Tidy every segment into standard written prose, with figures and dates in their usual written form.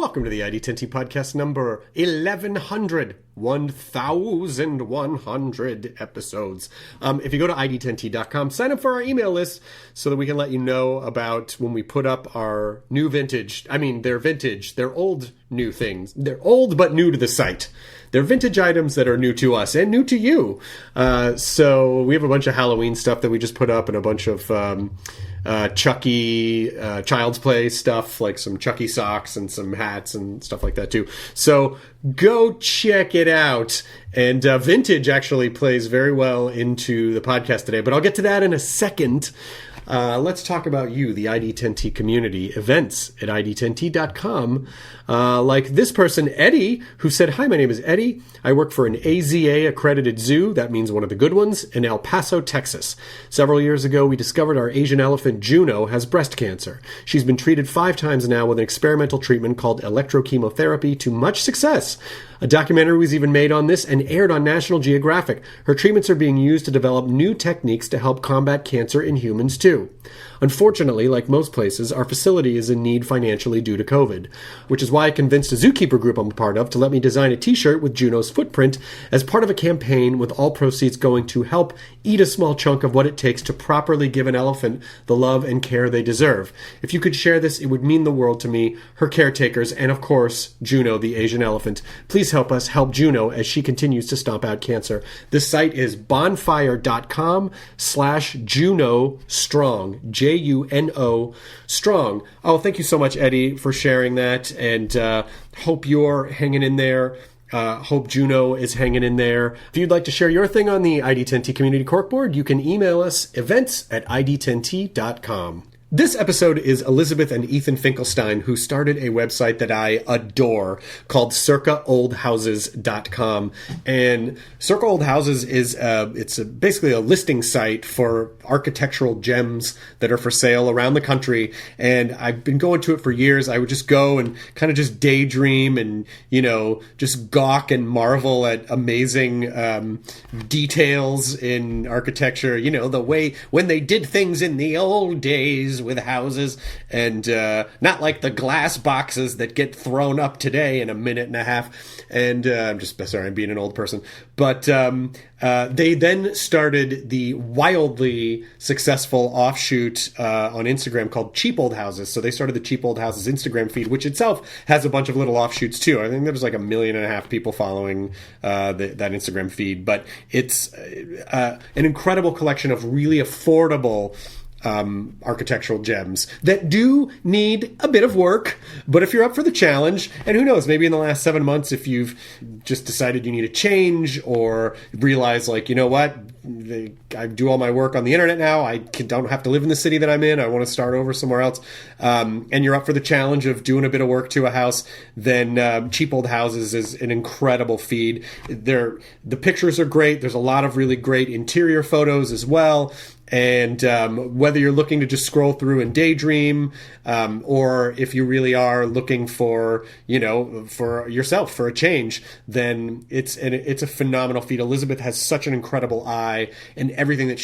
Welcome to the ID10T podcast number 1100. 1,100 episodes. If you go to ID10T.com, sign up for our email list so that we can let you know about when we put up our new vintage. I mean, they're vintage. They're old new things. They're old but new to the site. They're vintage items that are new to us and new to you. So we have a bunch of Halloween stuff that we just put up and a bunch of Chucky Child's Play stuff, like some Chucky socks and some hats and stuff like that too. So go check it out. And vintage actually plays very well into the podcast today, but I'll get to that in a second. Let's talk about you, the ID10T community, events at ID10T.com. Like this person, Eddie, who said, "Hi, my name is Eddie. I work for an AZA accredited zoo," that means one of the good ones, "in El Paso, Texas. Several years ago, we discovered our Asian elephant, Juno, has breast cancer. She's been treated 5 times now with an experimental treatment called electrochemotherapy to much success. A documentary was even made on this and aired on National Geographic. Her treatments are being used to develop new techniques to help combat cancer in humans, too. Unfortunately, like most places, our facility is in need financially due to COVID, which is why I convinced a zookeeper group I'm a part of to let me design a t-shirt with Juno's footprint as part of a campaign with all proceeds going to help eat a small chunk of what it takes to properly give an elephant the love and care they deserve. If you could share this, it would mean the world to me, her caretakers, and of course, Juno, the Asian elephant. Please help us help Juno as she continues to stomp out cancer." This site is bonfire.com/Juno Strong, Juno Strong. Oh, thank you so much, Eddie, for sharing that, and hope you're hanging in there. Hope Juno is hanging in there. If you'd like to share your thing on the ID10T Community Corkboard, you can email us events@ID10T.com. This episode is Elizabeth and Ethan Finkelstein, who started a website that I adore called circaoldhouses.com. And Circa Old Houses is basically a listing site for architectural gems that are for sale around the country. And I've been going to it for years. I would just go and kind of just daydream and, just gawk and marvel at amazing details in architecture. The way when they did things in the old days with houses, and not like the glass boxes that get thrown up today in a minute and a half. And I'm just sorry, I'm being an old person. But they then started the wildly successful offshoot on Instagram called Cheap Old Houses. So they started the Cheap Old Houses Instagram feed, which itself has a bunch of little offshoots too. I think there's like 1.5 million people following that Instagram feed. But it's an incredible collection of really affordable architectural gems that do need a bit of work, but if you're up for the challenge, and who knows, maybe in the last 7 months, if you've just decided you need a change or realize, like, you know what, I do all my work on the internet now, don't have to live in the city that I'm in, I want to start over somewhere else, and you're up for the challenge of doing a bit of work to a house, then Cheap Old Houses is an incredible feed. The pictures are great, there's a lot of really great interior photos as well. And whether you're looking to just scroll through and daydream, or if you really are looking for, for yourself, for a change, then it's a phenomenal feed. Elizabeth has such an incredible eye, and everything that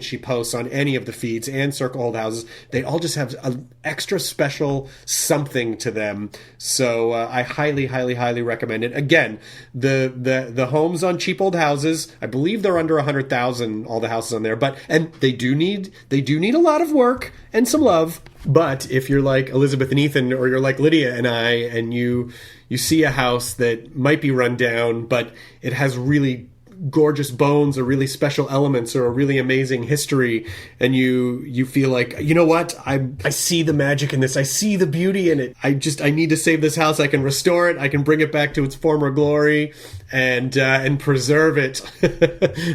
she posts on any of the feeds and Circa Old Houses, they all just have an extra special something to them. So I highly, highly, highly recommend it. Again, the homes on Cheap Old Houses, I believe they're under 100,000, all the houses on there, and they do need a lot of work and some love. But if you're like Elizabeth and Ethan, or you're like Lydia and I, and you see a house that might be run down, but it has really gorgeous bones or really special elements or a really amazing history, and you feel like, you know what, I see the magic in this, I see the beauty in it, I need to save this house, I can restore it, I can bring it back to its former glory and preserve it,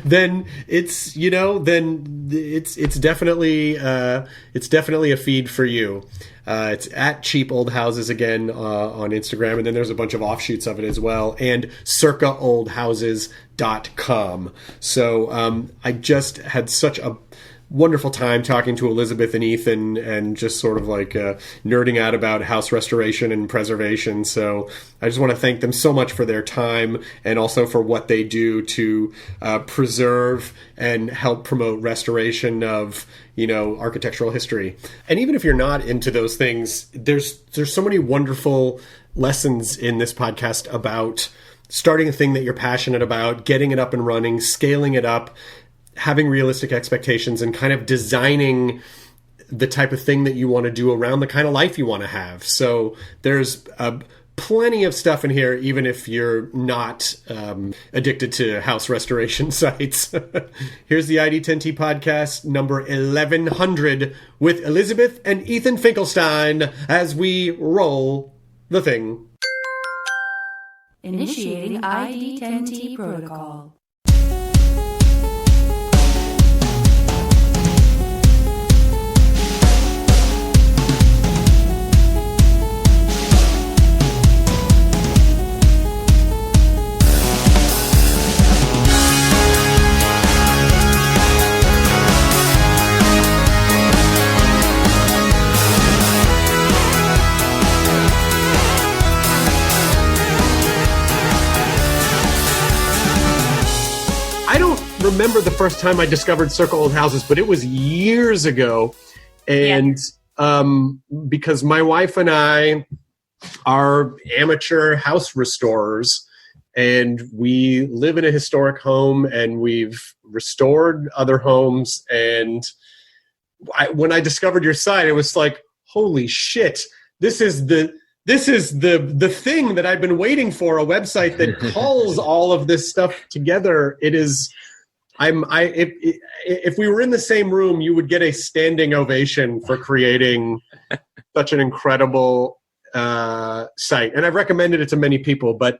then it's definitely a feed for you. It's at Cheap Old Houses again on Instagram, and then there's a bunch of offshoots of it as well, and circaoldhouses.com. So I just had such a wonderful time talking to Elizabeth and Ethan and just sort of like nerding out about house restoration and preservation. So I just want to thank them so much for their time and also for what they do to preserve and help promote restoration of, architectural history. And even if you're not into those things, there's so many wonderful lessons in this podcast about starting a thing that you're passionate about, getting it up and running, scaling it up, having realistic expectations, and kind of designing the type of thing that you want to do around the kind of life you want to have. So there's plenty of stuff in here, even if you're not addicted to house restoration sites. Here's the ID10T podcast number 1100 with Elizabeth and Ethan Finkelstein as we roll the thing. Initiating ID10T protocol. Remember the first time I discovered Circa Old Houses, but it was years ago. And because my wife and I are amateur house restorers, and we live in a historic home, and we've restored other homes. And when I discovered your site, it was like, holy shit, this is the thing that I've been waiting for, a website that calls all of this stuff together. It is... If we were in the same room, you would get a standing ovation for creating such an incredible site. And I've recommended it to many people, but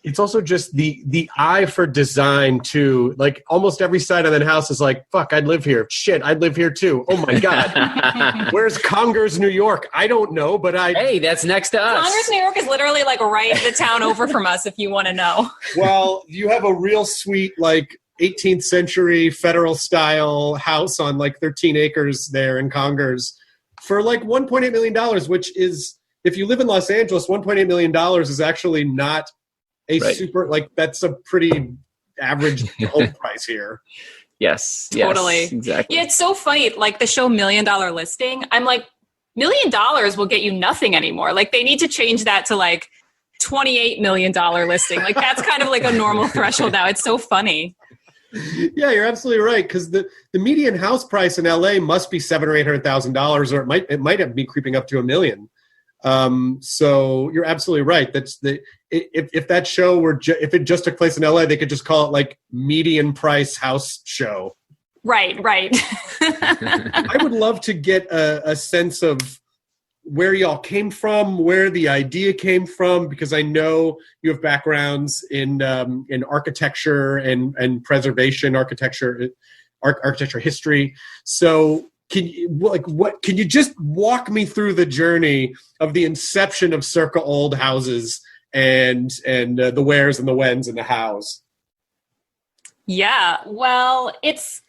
it's also just the eye for design too. Like almost every site on that house is like, fuck, I'd live here. Shit, I'd live here too. Oh my God. Where's Congers, New York? I don't know, but Hey, that's next to us. Congers, New York is literally like right the town over from us if you want to know. Well, you have a real sweet, like, 18th century federal style house on like 13 acres there in Congers for like $1.8 million, which is, if you live in Los Angeles, $1.8 million is actually not a super, like that's a pretty average home price here. Yes, totally. Exactly. Yeah, it's so funny. Like the show $1 Million Listing, I'm like, $1 million will get you nothing anymore. Like they need to change that to like $28 million listing. Like that's kind of like a normal threshold now. It's so funny. Yeah, you're absolutely right. Because the median house price in LA must be $700,000 or $800,000, or it might be creeping up to $1 million. So you're absolutely right. That's if that show were if it just took place in LA, they could just call it like median price house show. Right. I would love to get a sense of where y'all came from, where the idea came from, because I know you have backgrounds in architecture and preservation architecture history. So can you just walk me through the journey of the inception of Circa Old Houses and the wheres and the whens and the hows? Yeah, well, it's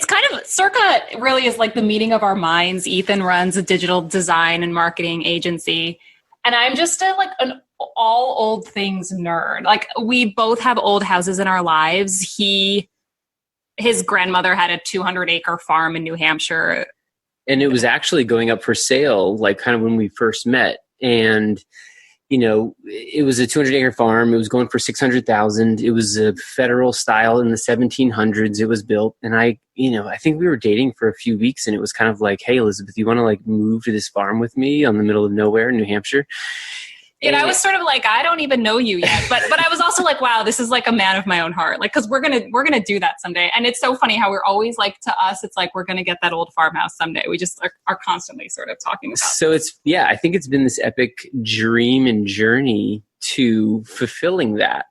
kind of, Circa really is like the meeting of our minds. Ethan runs a digital design and marketing agency, and I'm just an all old things nerd. Like we both have old houses in our lives. His grandmother had a 200-acre farm in New Hampshire. And it was actually going up for sale, like kind of when we first met. And, it was a 200-acre farm. It was going for $600,000. It was a federal style in the 1700s. It was built. And I think we were dating for a few weeks, and it was kind of like, hey, Elizabeth, you want to like move to this farm with me on the middle of nowhere in New Hampshire? And I was sort of like, I don't even know you yet. But I was also like, wow, this is like a man of my own heart. Like, cause we're going to do that someday. And it's so funny how we're always like, to us, it's like, we're going to get that old farmhouse someday. We just are constantly sort of talking about So I think it's been this epic dream and journey to fulfilling that.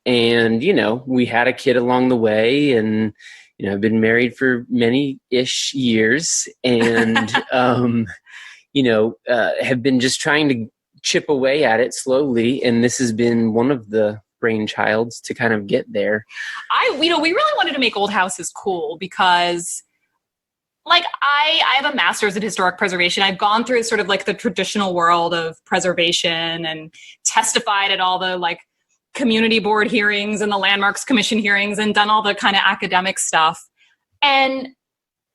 And, we had a kid along the way, and, I've been married for many-ish years, and, have been just trying to chip away at it slowly, and this has been one of the brainchilds to kind of get there. We really wanted to make old houses cool because like I have a master's in historic preservation. I've gone through sort of like the traditional world of preservation and testified at all the like community board hearings and the landmarks commission hearings and done all the kind of academic stuff. And,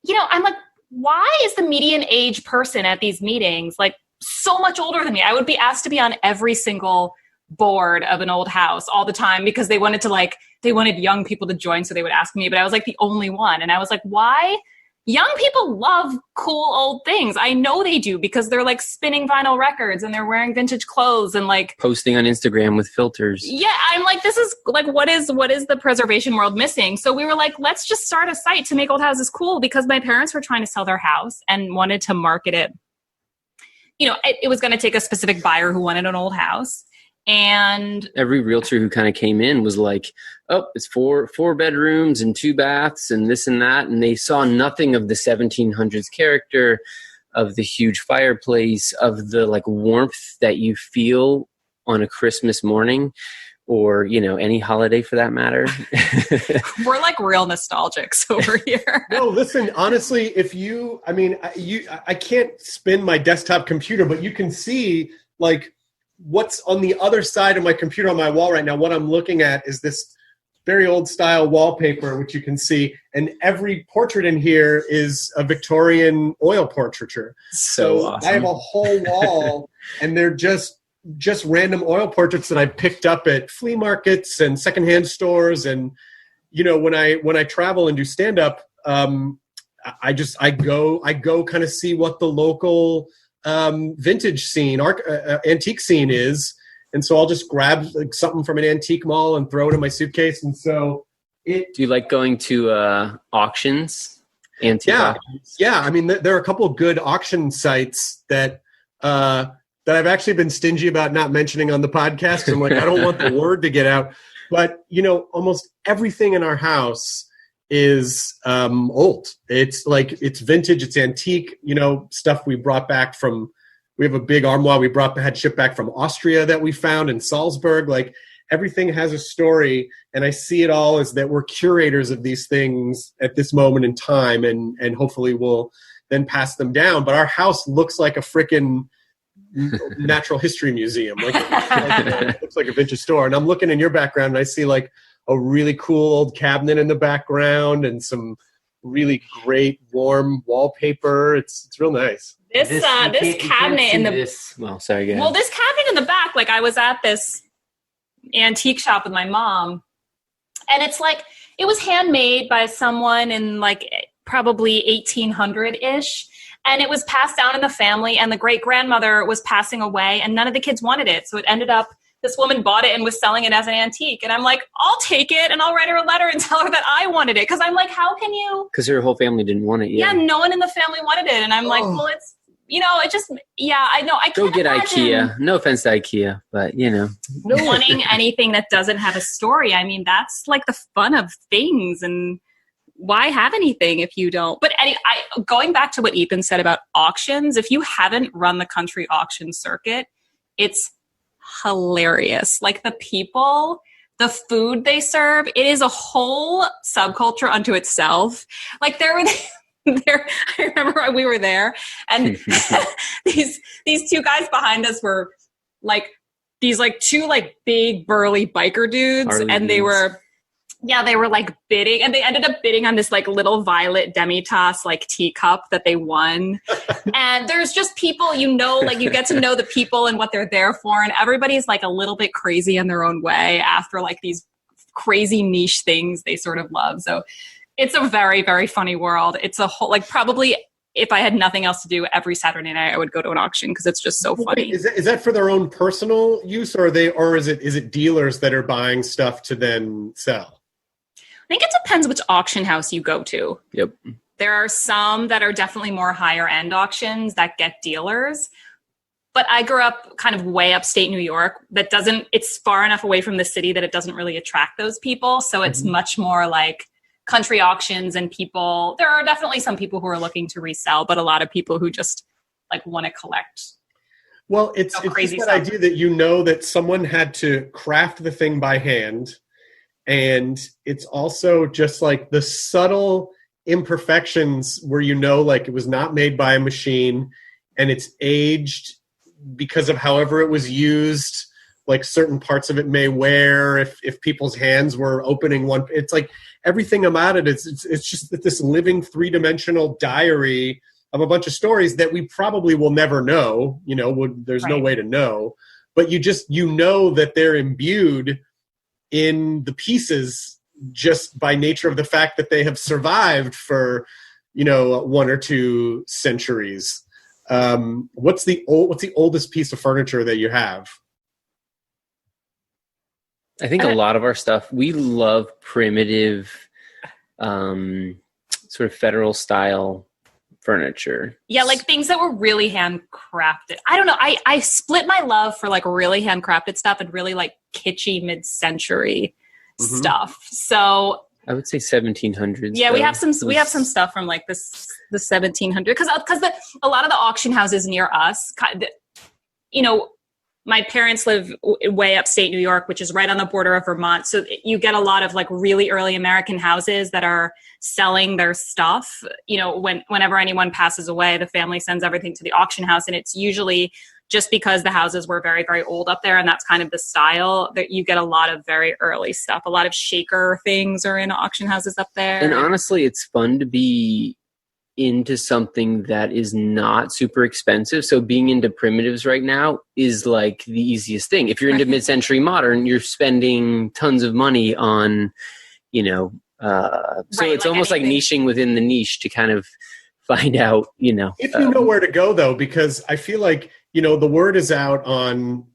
I'm like, why is the median age person at these meetings like so much older than me? I would be asked to be on every single board of an old house all the time because they wanted young people to join. So they would ask me, but I was like the only one. And I was like, why? Young people love cool old things. I know they do because they're like spinning vinyl records and they're wearing vintage clothes and like posting on Instagram with filters. Yeah. I'm like, this is like, what is the preservation world missing? So we were like, let's just start a site to make old houses cool because my parents were trying to sell their house and wanted to market it. It was going to take a specific buyer who wanted an old house. And every realtor who kind of came in was like, oh, it's four bedrooms and 2 baths and this and that. And they saw nothing of the 1700s character, of the huge fireplace, of the like warmth that you feel on a Christmas morning or, any holiday for that matter. We're like real nostalgics over here. No, listen, honestly, I can't spin my desktop computer, but you can see like what's on the other side of my computer on my wall right now. What I'm looking at is this very old style wallpaper, which you can see. And every portrait in here is a Victorian oil portraiture. So awesome. I have a whole wall and they're just random oil portraits that I picked up at flea markets and secondhand stores. And, when I travel and do stand up, I go kind of see what the local vintage scene, antique scene is. And so I'll just grab like something from an antique mall and throw it in my suitcase. And so do you like going to auctions? Auctions? Yeah. I mean, there are a couple of good auction sites that I've actually been stingy about not mentioning on the podcast. I'm like, I don't want the word to get out. But, almost everything in our house is old. It's like, it's vintage, it's antique, stuff we brought back from, we have a big armoire we had shipped back from Austria that we found in Salzburg. Like everything has a story, and I see it all as that we're curators of these things at this moment in time, and hopefully we'll then pass them down. But our house looks like a frickin' natural history museum. It looks like a vintage store. And I'm looking in your background and I see like a really cool old cabinet in the background and some really great warm wallpaper. It's real nice. This cabinet in the well, sorry, go ahead. Well, this cabinet in the back, like I was at this antique shop with my mom, and it's like it was handmade by someone in like probably 1800-ish, and it was passed down in the family, and the great grandmother was passing away, and none of the kids wanted it, so it ended up this woman bought it and was selling it as an antique. And I'm like, I'll take it and I'll write her a letter and tell her that I wanted it. Because I'm like, how can you? Because her whole family didn't want it. Yeah, no one in the family wanted it. And I'm like, well, it's, it just, I know. I can't get IKEA. No offense to IKEA, but, wanting anything that doesn't have a story. I mean, that's like the fun of things. And why have anything if you don't? But going back to what Ethan said about auctions, if you haven't run the country auction circuit, it's hilarious. Like the people, the food they serve, it is a whole subculture unto itself. Like I remember we were there, and these two guys behind us were like these like two like big burly biker dudes, Harley and they were like bidding, and they ended up bidding on this like little violet Demitas like teacup that they won. And there's just people, like you get to know the people and what they're there for. And everybody's like a little bit crazy in their own way after like these crazy niche things they sort of love. So it's a very, very funny world. It's a whole, like probably if I had nothing else to do every Saturday night, I would go to an auction because it's just so funny. Wait, is that for their own personal use, or is it dealers that are buying stuff to then sell? I think it depends which auction house you go to. Yep. There are some that are definitely more higher end auctions that get dealers. But I grew up kind of way upstate New York it's far enough away from the city that it doesn't really attract those people. So it's much more like country auctions and people. There are definitely some people who are looking to resell, but a lot of people who just like want to collect. Well, it's crazy that stuff. idea that someone had to craft the thing by hand. And it's also just like the subtle imperfections where like it was not made by a machine and it's aged because of however it was used. Like certain parts of it may wear if people's hands were opening one. It's like everything about it. It's just this living 3-dimensional diary of a bunch of stories that we probably will never know. There's no way to know, but you know that they're imbued in the pieces just by nature of the fact that they have survived for 1 or 2 centuries. What's the oldest piece of furniture that you have? I think a lot of our stuff, we love primitive, sort of federal style furniture. Yeah, like things that were really handcrafted. I don't know. I split my love for like really handcrafted stuff and really like kitschy mid-century stuff. So I would say 1700s. Yeah, we have some stuff from like the 1700s because a lot of the auction houses near us, my parents live way upstate New York, which is right on the border of Vermont. So you get a lot of like really early American houses that are selling their stuff. Whenever anyone passes away, the family sends everything to the auction house. And it's usually just because the houses were very, very old up there. And that's kind of the style that you get a lot of very early stuff. A lot of shaker things are in auction houses up there. And honestly, it's fun to be into something that is not super expensive. So being into primitives right now is like the easiest thing. If you're into mid-century modern, you're spending tons of money on, so it's almost like niching within the niche to kind of find out, If you know where to go though, because I feel like, the word is out on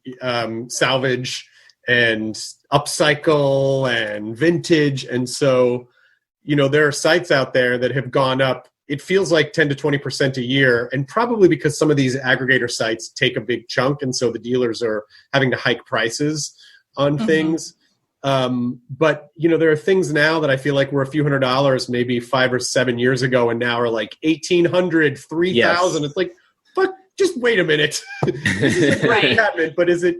salvage and upcycle and vintage. And so, there are sites out there that have gone up. It feels like 10 to 20% a year, and probably because some of these aggregator sites take a big chunk, and so the dealers are having to hike prices on things. But, there are things now that I feel like were a few $100s maybe 5 or 7 years ago, and now are like $1,800, $3,000. Yes. It's like, fuck, just wait a minute. This is a great cabinet, but is it,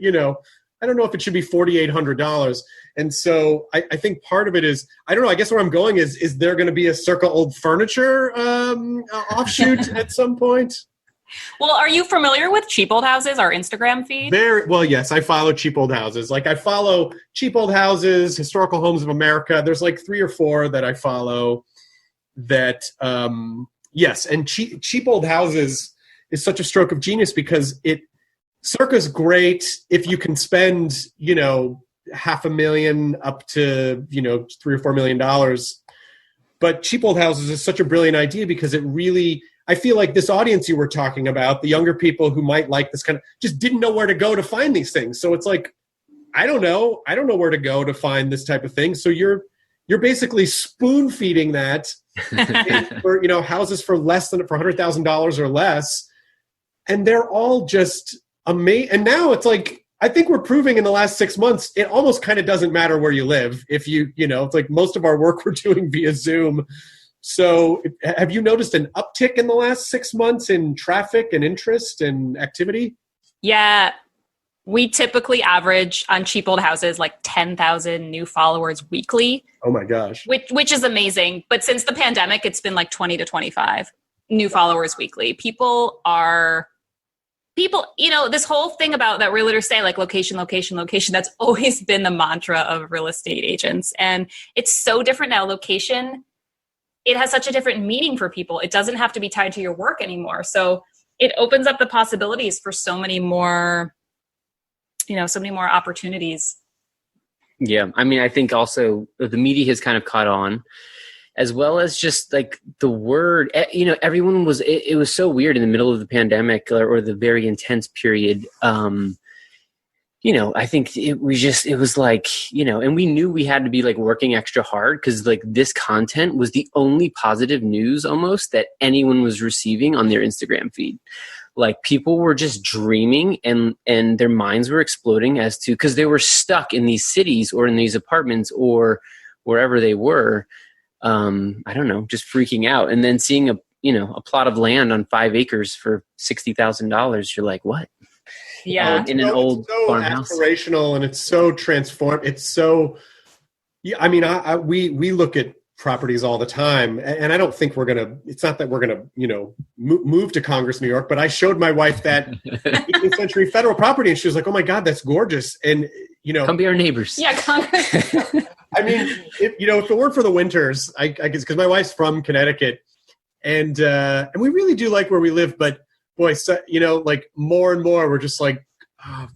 I don't know if it should be $4,800. And so I think part of it is, I don't know, I guess where I'm going is there going to be a Circa Old Furniture offshoot at some point? Well, are you familiar with Cheap Old Houses, our Instagram feed? Very well, yes. I follow Cheap Old Houses. Like I follow Cheap Old Houses, Historical Homes of America. There's like 3 or 4 that I follow that, yes. And Cheap Old Houses is such a stroke of genius because Circa's great if you can spend, $500,000 up to, $3 or $4 million. But Cheap Old Houses is such a brilliant idea because it really, I feel like this audience you were talking about, the younger people who might like this kind of, just didn't know where to go to find these things. So it's like, I don't know where to go to find this type of thing. So you're basically spoon feeding that for, houses for $100,000 or less. And they're all just amazing. And now it's like, I think we're proving in the last 6 months, it almost kind of doesn't matter where you live. If it's like most of our work we're doing via Zoom. So have you noticed an uptick in the last 6 months in traffic and interest and activity? Yeah. We typically average on Cheap Old Houses like 10,000 new followers weekly. Oh my gosh. Which is amazing. But since the pandemic, it's been like 20 to 25 new followers weekly. People, this whole thing about that realtors say, like location, location, location, that's always been the mantra of real estate agents. And it's so different now. Location, it has such a different meaning for people. It doesn't have to be tied to your work anymore. So it opens up the possibilities for so many more opportunities. Yeah. I mean, I think also the media has kind of caught on, as well as just like the word, everyone was, it was so weird in the middle of the pandemic or the very intense period. I think it was like, and we knew we had to be like working extra hard because like this content was the only positive news almost that anyone was receiving on their Instagram feed. Like people were just dreaming and their minds were exploding as to, because they were stuck in these cities or in these apartments or wherever they were. I don't know, just freaking out. And then seeing a plot of land on 5 acres for $60,000, you're like, what? Yeah. In an old farmhouse. Aspirational, and it's so transformed. It's so, yeah. I mean, we look at properties all the time. And I don't think it's not that we're going to, move to Congress, New York, but I showed my wife that 18th century federal property and she was like, oh my God, that's gorgeous. And, come be our neighbors. Yeah, Congress. I mean, if it weren't for the winters, I guess, because my wife's from Connecticut and we really do like where we live, but boy, so, like more and more, we're just like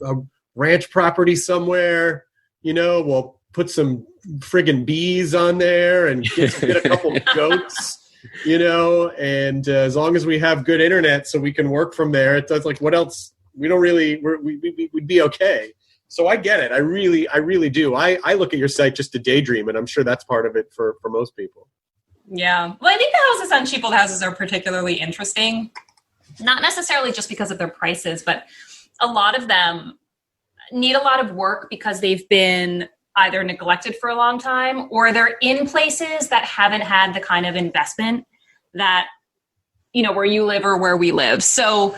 a ranch property somewhere, we'll put some friggin' bees on there and get a couple goats, and as long as we have good internet so we can work from there, it's like, what else? We don't really, we'd be okay. So I get it. I really do. I look at your site just to daydream, and I'm sure that's part of it for most people. Yeah. Well, I think the houses on cheap old houses are particularly interesting, not necessarily just because of their prices, but a lot of them need a lot of work because they've been either neglected for a long time or they're in places that haven't had the kind of investment that, where you live or where we live. So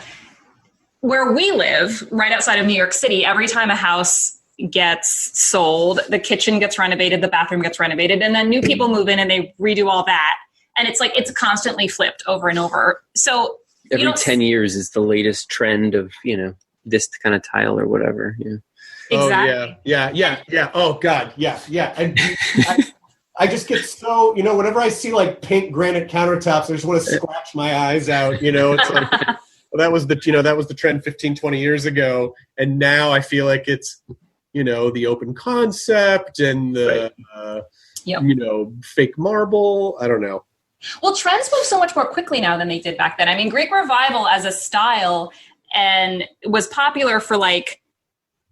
where we live, right outside of New York City, every time a house gets sold, the kitchen gets renovated, the bathroom gets renovated, and then new people move in and they redo all that. And it's like, it's constantly flipped over and over. So every 10 years is the latest trend of, this kind of tile or whatever. Yeah. Exactly. Oh, yeah. Oh, God. Yeah. And I just get so, whenever I see like pink granite countertops, I just want to scratch my eyes out. It's like, well, that was the trend 15, 20 years ago. And now I feel like it's, the open concept and the, fake marble. I don't know. Well, trends move so much more quickly now than they did back then. I mean, Greek Revival as a style and was popular for like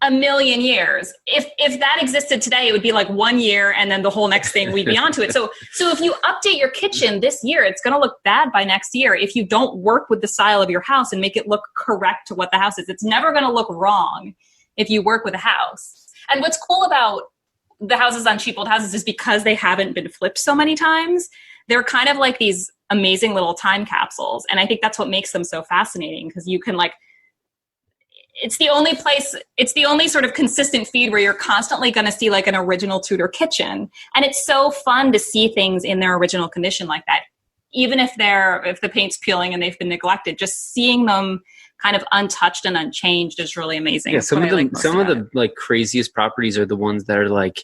a million years. If that existed today, it would be like 1 year and then the whole next thing we'd be onto it. So if you update your kitchen this year, it's going to look bad by next year. If you don't work with the style of your house and make it look correct to what the house is, it's never going to look wrong if you work with a house. And what's cool about the houses on cheap old houses is because they haven't been flipped so many times, they're kind of like these amazing little time capsules. And I think that's what makes them so fascinating, because you can it's the only sort of consistent feed where you're constantly going to see like an original Tudor kitchen. And it's so fun to see things in their original condition like that. Even if the paint's peeling and they've been neglected, just seeing them kind of untouched and unchanged is really amazing. Yeah, some of the like craziest properties are the ones that are like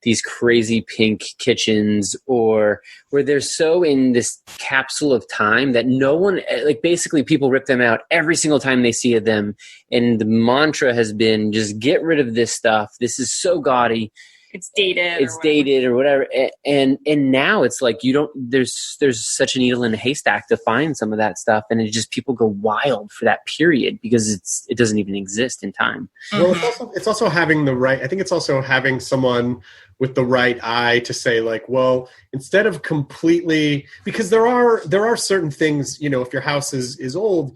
these crazy pink kitchens, or where they're so in this capsule of time that no one, like basically people rip them out every single time they see them. And the mantra has been just get rid of this stuff. This is so gaudy. It's dated. It's dated or whatever. And now it's like there's such a needle in a haystack to find some of that stuff, and it just people go wild for that period because it doesn't even exist in time. Well, it's also having the right. I think it's also having someone with the right eye to say like, well, instead of completely, because there are certain things, if your house is old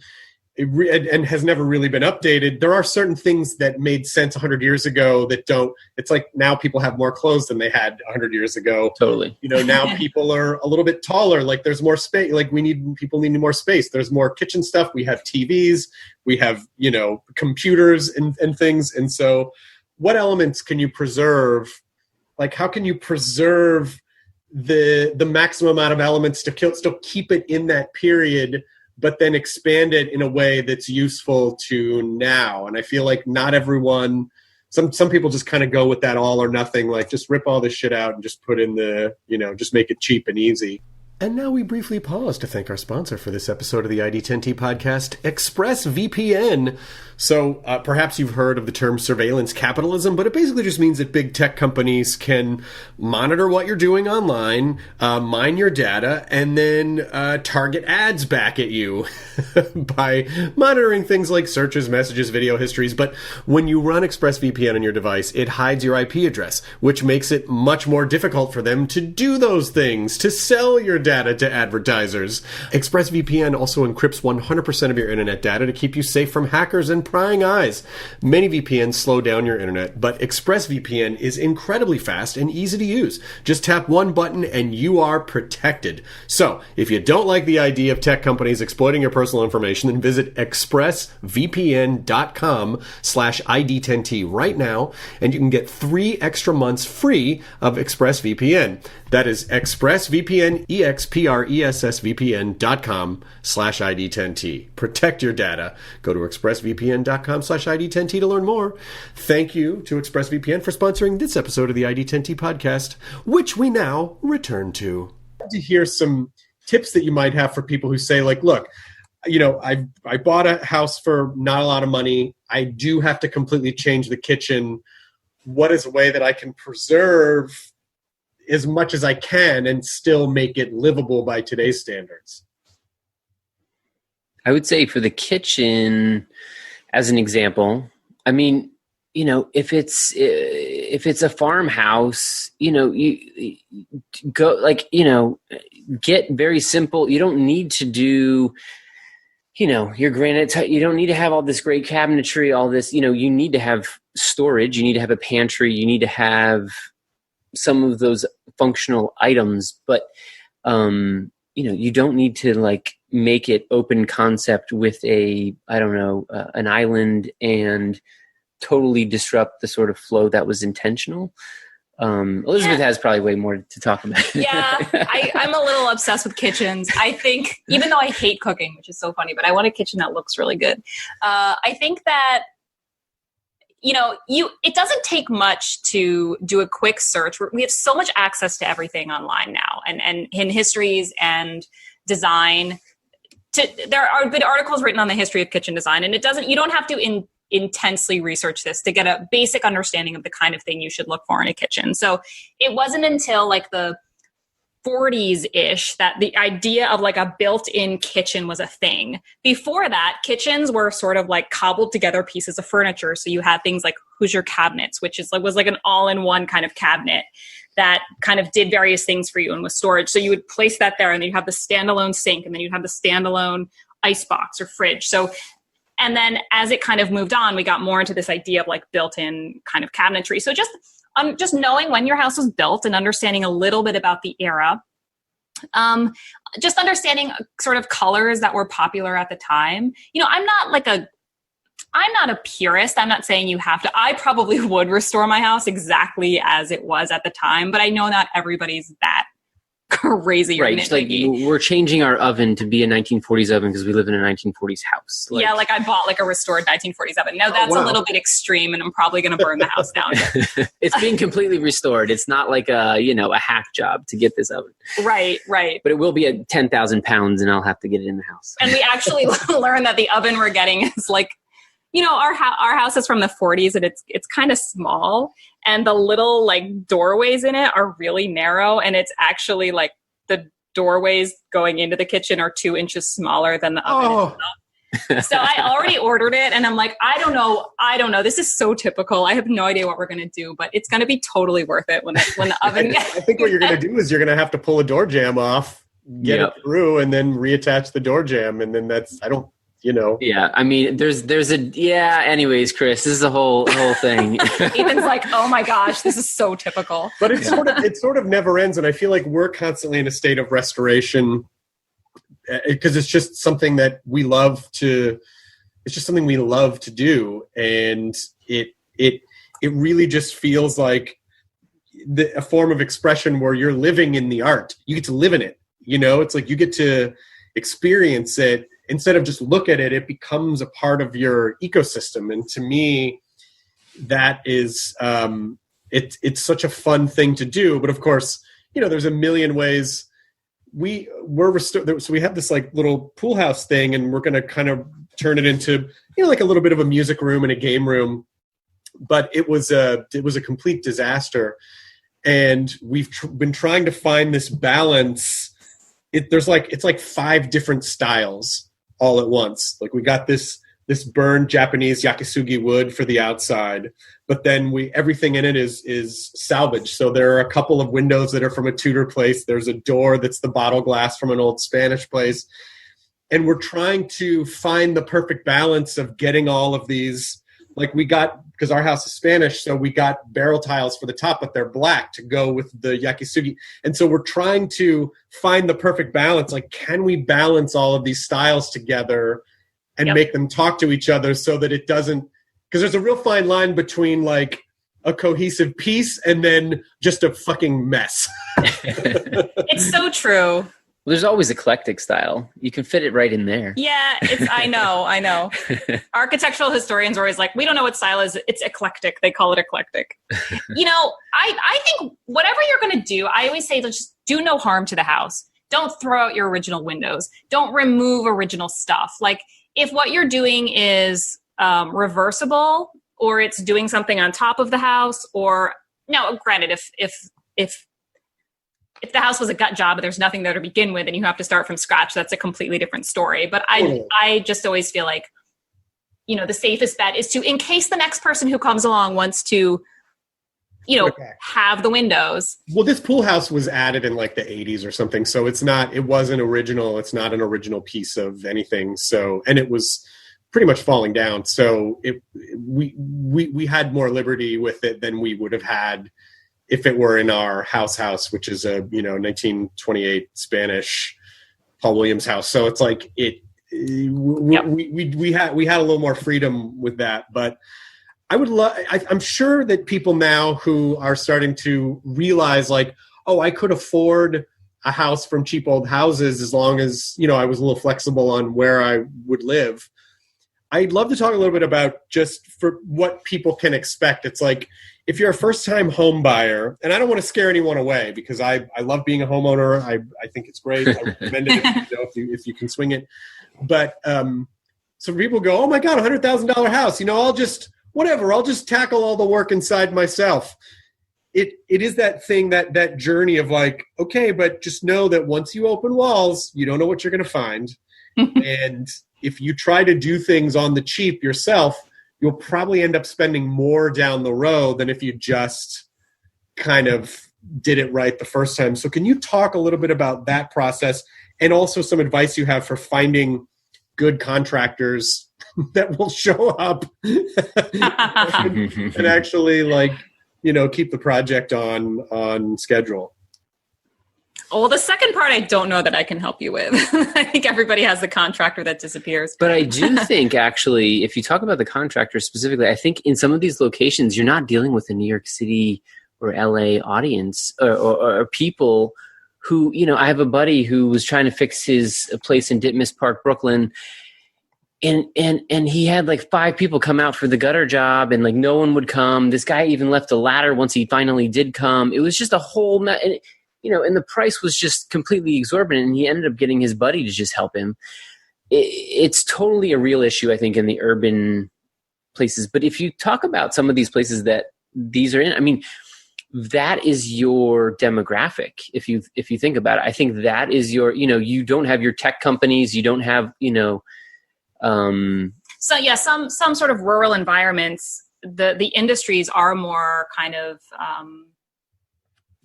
and has never really been updated, there are certain things that made sense 100 years ago that don't. It's like now people have more clothes than they had 100 years ago. Totally. Now people are a little bit taller. Like there's more space. Like people need more space. There's more kitchen stuff. We have TVs. We have, computers and things. And so what elements can you preserve? Like how can you preserve the maximum amount of elements to still keep it in that period, but then expand it in a way that's useful to now? And I feel like not everyone, some people just kind of go with that all or nothing, like just rip all this shit out and just put in just make it cheap and easy. And now we briefly pause to thank our sponsor for this episode of the ID10T podcast, ExpressVPN. So perhaps you've heard of the term surveillance capitalism, but it basically just means that big tech companies can monitor what you're doing online, mine your data, and then target ads back at you by monitoring things like searches, messages, video histories. But when you run ExpressVPN on your device, it hides your IP address, which makes it much more difficult for them to do those things, to sell your data to advertisers. ExpressVPN also encrypts 100% of your internet data to keep you safe from hackers and prying eyes. Many VPNs slow down your internet, but ExpressVPN is incredibly fast and easy to use. Just tap one button and you are protected. So, if you don't like the idea of tech companies exploiting your personal information, then visit expressvpn.com/ID10T right now, and you can get 3 extra months free of ExpressVPN. That is ExpressVPN, expressvpn.com/ID10T. Protect your data. Go to expressvpn.com/ID10T to learn more. Thank you to ExpressVPN for sponsoring this episode of the ID10T podcast, which we now return to. To hear some tips that you might have for people who say, like, look, I bought a house for not a lot of money. I do have to completely change the kitchen. What is a way that I can preserve as much as I can and still make it livable by today's standards? I would say for the kitchen, as an example, I mean, if it's a farmhouse, you go get very simple. You don't need to do, your granite. You don't need to have all this great cabinetry, all this. You need to have storage. You need to have a pantry. You need to have some of those functional items, but you don't need to make it open concept with an island and totally disrupt the sort of flow that was intentional. Elizabeth has probably way more to talk about. Yeah, I'm a little obsessed with kitchens. I think, even though I hate cooking, which is so funny, but I want a kitchen that looks really good. I think that it doesn't take much to do a quick search. We have so much access to everything online now, and in histories and design. There are good articles written on the history of kitchen design, and you don't have to intensely research this to get a basic understanding of the kind of thing you should look for in a kitchen. So it wasn't until the 40s-ish that the idea of a built-in kitchen was a thing. Before that, kitchens were sort of cobbled together pieces of furniture. So you had things like Hoosier cabinets, which was an all-in-one kind of cabinet that kind of did various things for you and was storage. So you would place that there, and then you have the standalone sink, and then you'd have the standalone icebox or fridge. And then as it kind of moved on, we got more into this idea of built-in kind of cabinetry. So just knowing when your house was built and understanding a little bit about the era, just understanding sort of colors that were popular at the time. I'm not a purist. I'm not saying you have to. I probably would restore my house exactly as it was at the time, but I know not everybody's that crazy. Right. We're changing our oven to be a 1940s oven because we live in a 1940s house. I bought a restored 1940s oven. No, that's a little bit extreme, and I'm probably going to burn the house down. It's being completely restored. It's not a hack job to get this oven. Right. But it will be at 10,000 pounds, and I'll have to get it in the house. And we actually learned that the oven we're getting is our house is from the 40s, and it's kind of small, and the little doorways in it are really narrow, and it's actually the doorways going into the kitchen are 2 inches smaller than the oven itself. So I already ordered it, and I'm I don't know. This is so typical. I have no idea what we're going to do, but it's going to be totally worth it when the oven. I think what you're going to do is you're going to have to pull a door jamb off, get it through, and then reattach the door jamb, and then Yeah, I mean, anyways, Chris, this is a whole thing. Ethan's oh my gosh, this is so typical. But it sort of never ends, and I feel like we're constantly in a state of restoration because it's just something that we love to. It's just something we love to do, and it really just feels like a form of expression where you're living in the art. You get to live in it. It's you get to experience it. Instead of just look at it, it becomes a part of your ecosystem. And to me, that is, it's such a fun thing to do. But of course, there's a million ways. We're restored. So we have this little pool house thing, and we're going to kind of turn it into, a little bit of a music room and a game room. But it was a complete disaster. And we've been trying to find this balance. It's 5 different styles all at once. We got this burned Japanese yakisugi wood for the outside, but then everything in it is salvaged. So there are a couple of windows that are from a Tudor place. There's a door that's the bottle glass from an old Spanish place. and we're trying to find the perfect balance of getting all of these. Like we got, because our house is Spanish, so we got barrel tiles for the top, but they're black to go with the yakisugi. And so we're trying to find the perfect balance. Like, can we balance all of these styles together and make them talk to each other so that it doesn't, because there's a real fine line between like a cohesive piece and then just a fucking mess. It's so true. Well, there's always eclectic style. You can fit it right in there. Yeah, I know. Architectural historians are always like, we don't know what style is. It's eclectic. They call it eclectic. I think whatever you're going to do, I always say just do no harm to the house. Don't throw out your original windows. Don't remove original stuff. Like if what you're doing is reversible or it's doing something on top of the house, or now granted, if the house was a gut job and there's nothing there to begin with and you have to start from scratch, that's a completely different story. But I just always feel like, the safest bet is to, in case the next person who comes along wants to, have the windows. Well, this pool house was added in like the 80s or something. So it wasn't original. It's not an original piece of anything. So, and it was pretty much falling down. So we had more liberty with it than we would have had if it were in our house, which is a 1928 Spanish Paul Williams house. So it's like we had a little more freedom with that. But I'm sure that people now who are starting to realize like, oh, I could afford a house from Cheap Old Houses as long as I was a little flexible on where I would live. I'd love to talk a little bit about just for what people can expect. It's like, if you're a first-time home buyer, and I don't want to scare anyone away because I love being a homeowner. I think it's great. I recommend it if you can swing it. But some people go, oh my God, $100,000 house. I'll just tackle all the work inside myself. It is that thing, that journey of like, okay, but just know that once you open walls, you don't know what you're going to find. And if you try to do things on the cheap yourself, you'll probably end up spending more down the road than if you just kind of did it right the first time. So can you talk a little bit about that process and also some advice you have for finding good contractors that will show up and actually keep the project on schedule? Well, the second part, I don't know that I can help you with. I think everybody has the contractor that disappears. But I do think, actually, if you talk about the contractor specifically, I think in some of these locations, you're not dealing with a New York City or LA audience or people who, I have a buddy who was trying to fix his place in Ditmas Park, Brooklyn. And he had like 5 people come out for the gutter job and like no one would come. This guy even left a ladder once he finally did come. It was just a whole and the price was just completely exorbitant, and he ended up getting his buddy to just help him. It's totally a real issue, I think, in the urban places. But if you talk about some of these places that these are in, I mean, that is your demographic. If you think about it, I think that is your, you don't have your tech companies, you don't have, So yeah, some sort of rural environments, the industries are more kind of,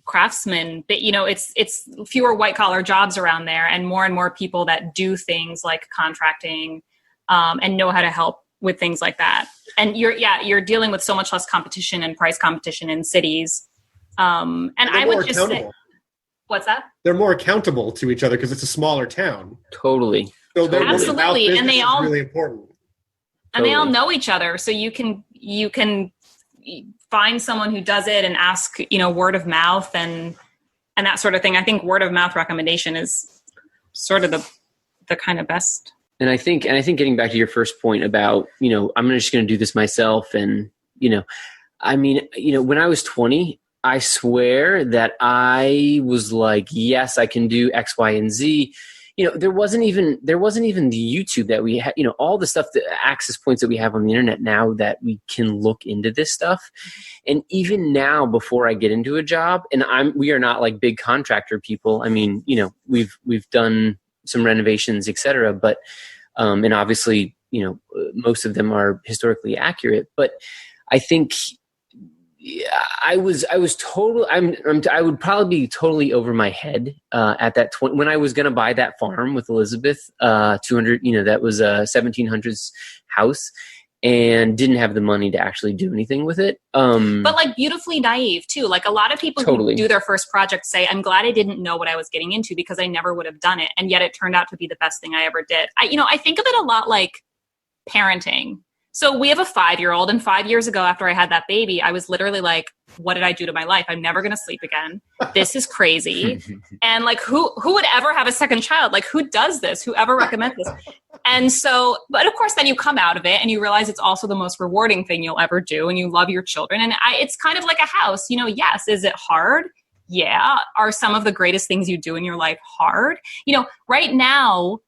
craftsmen, but it's fewer white collar jobs around there and more people that do things like contracting and know how to help with things like that. And you're dealing with so much less competition and price competition in cities. And I would just say, what's that? They're more accountable to each other because it's a smaller town. Totally. So absolutely, and they all really important. And they all know each other, so you can find someone who does it and ask, word of mouth and that sort of thing. I think word of mouth recommendation is sort of the kind of best. And I think getting back to your first point about, I'm just going to do this myself. And, when I was 20, I swear that I was like, yes, I can do X, Y, and Z. There wasn't even the YouTube that we had, all the stuff, the access points that we have on the internet now that we can look into this stuff. And even now, before I get into a job, and we are not like big contractor people. I mean, we've done some renovations, et cetera, but, and obviously, most of them are historically accurate, but I think I was total. I would probably be totally over my head at that when I was going to buy that farm with Elizabeth. 200, that was a 1700s house, and didn't have the money to actually do anything with it. But like beautifully naive too. Like a lot of people Totally. who do their first project say, "I'm glad I didn't know what I was getting into because I never would have done it," and yet it turned out to be the best thing I ever did. I think of it a lot like parenting. So we have a 5-year-old, and 5 years ago after I had that baby, I was literally like, what did I do to my life? I'm never going to sleep again. This is crazy. And like, who would ever have a second child? Like, who does this? Who ever recommends this? And so, but of course, then you come out of it and you realize it's also the most rewarding thing you'll ever do. And you love your children. And it's kind of like a house, yes. Is it hard? Yeah. Are some of the greatest things you do in your life hard? Right now,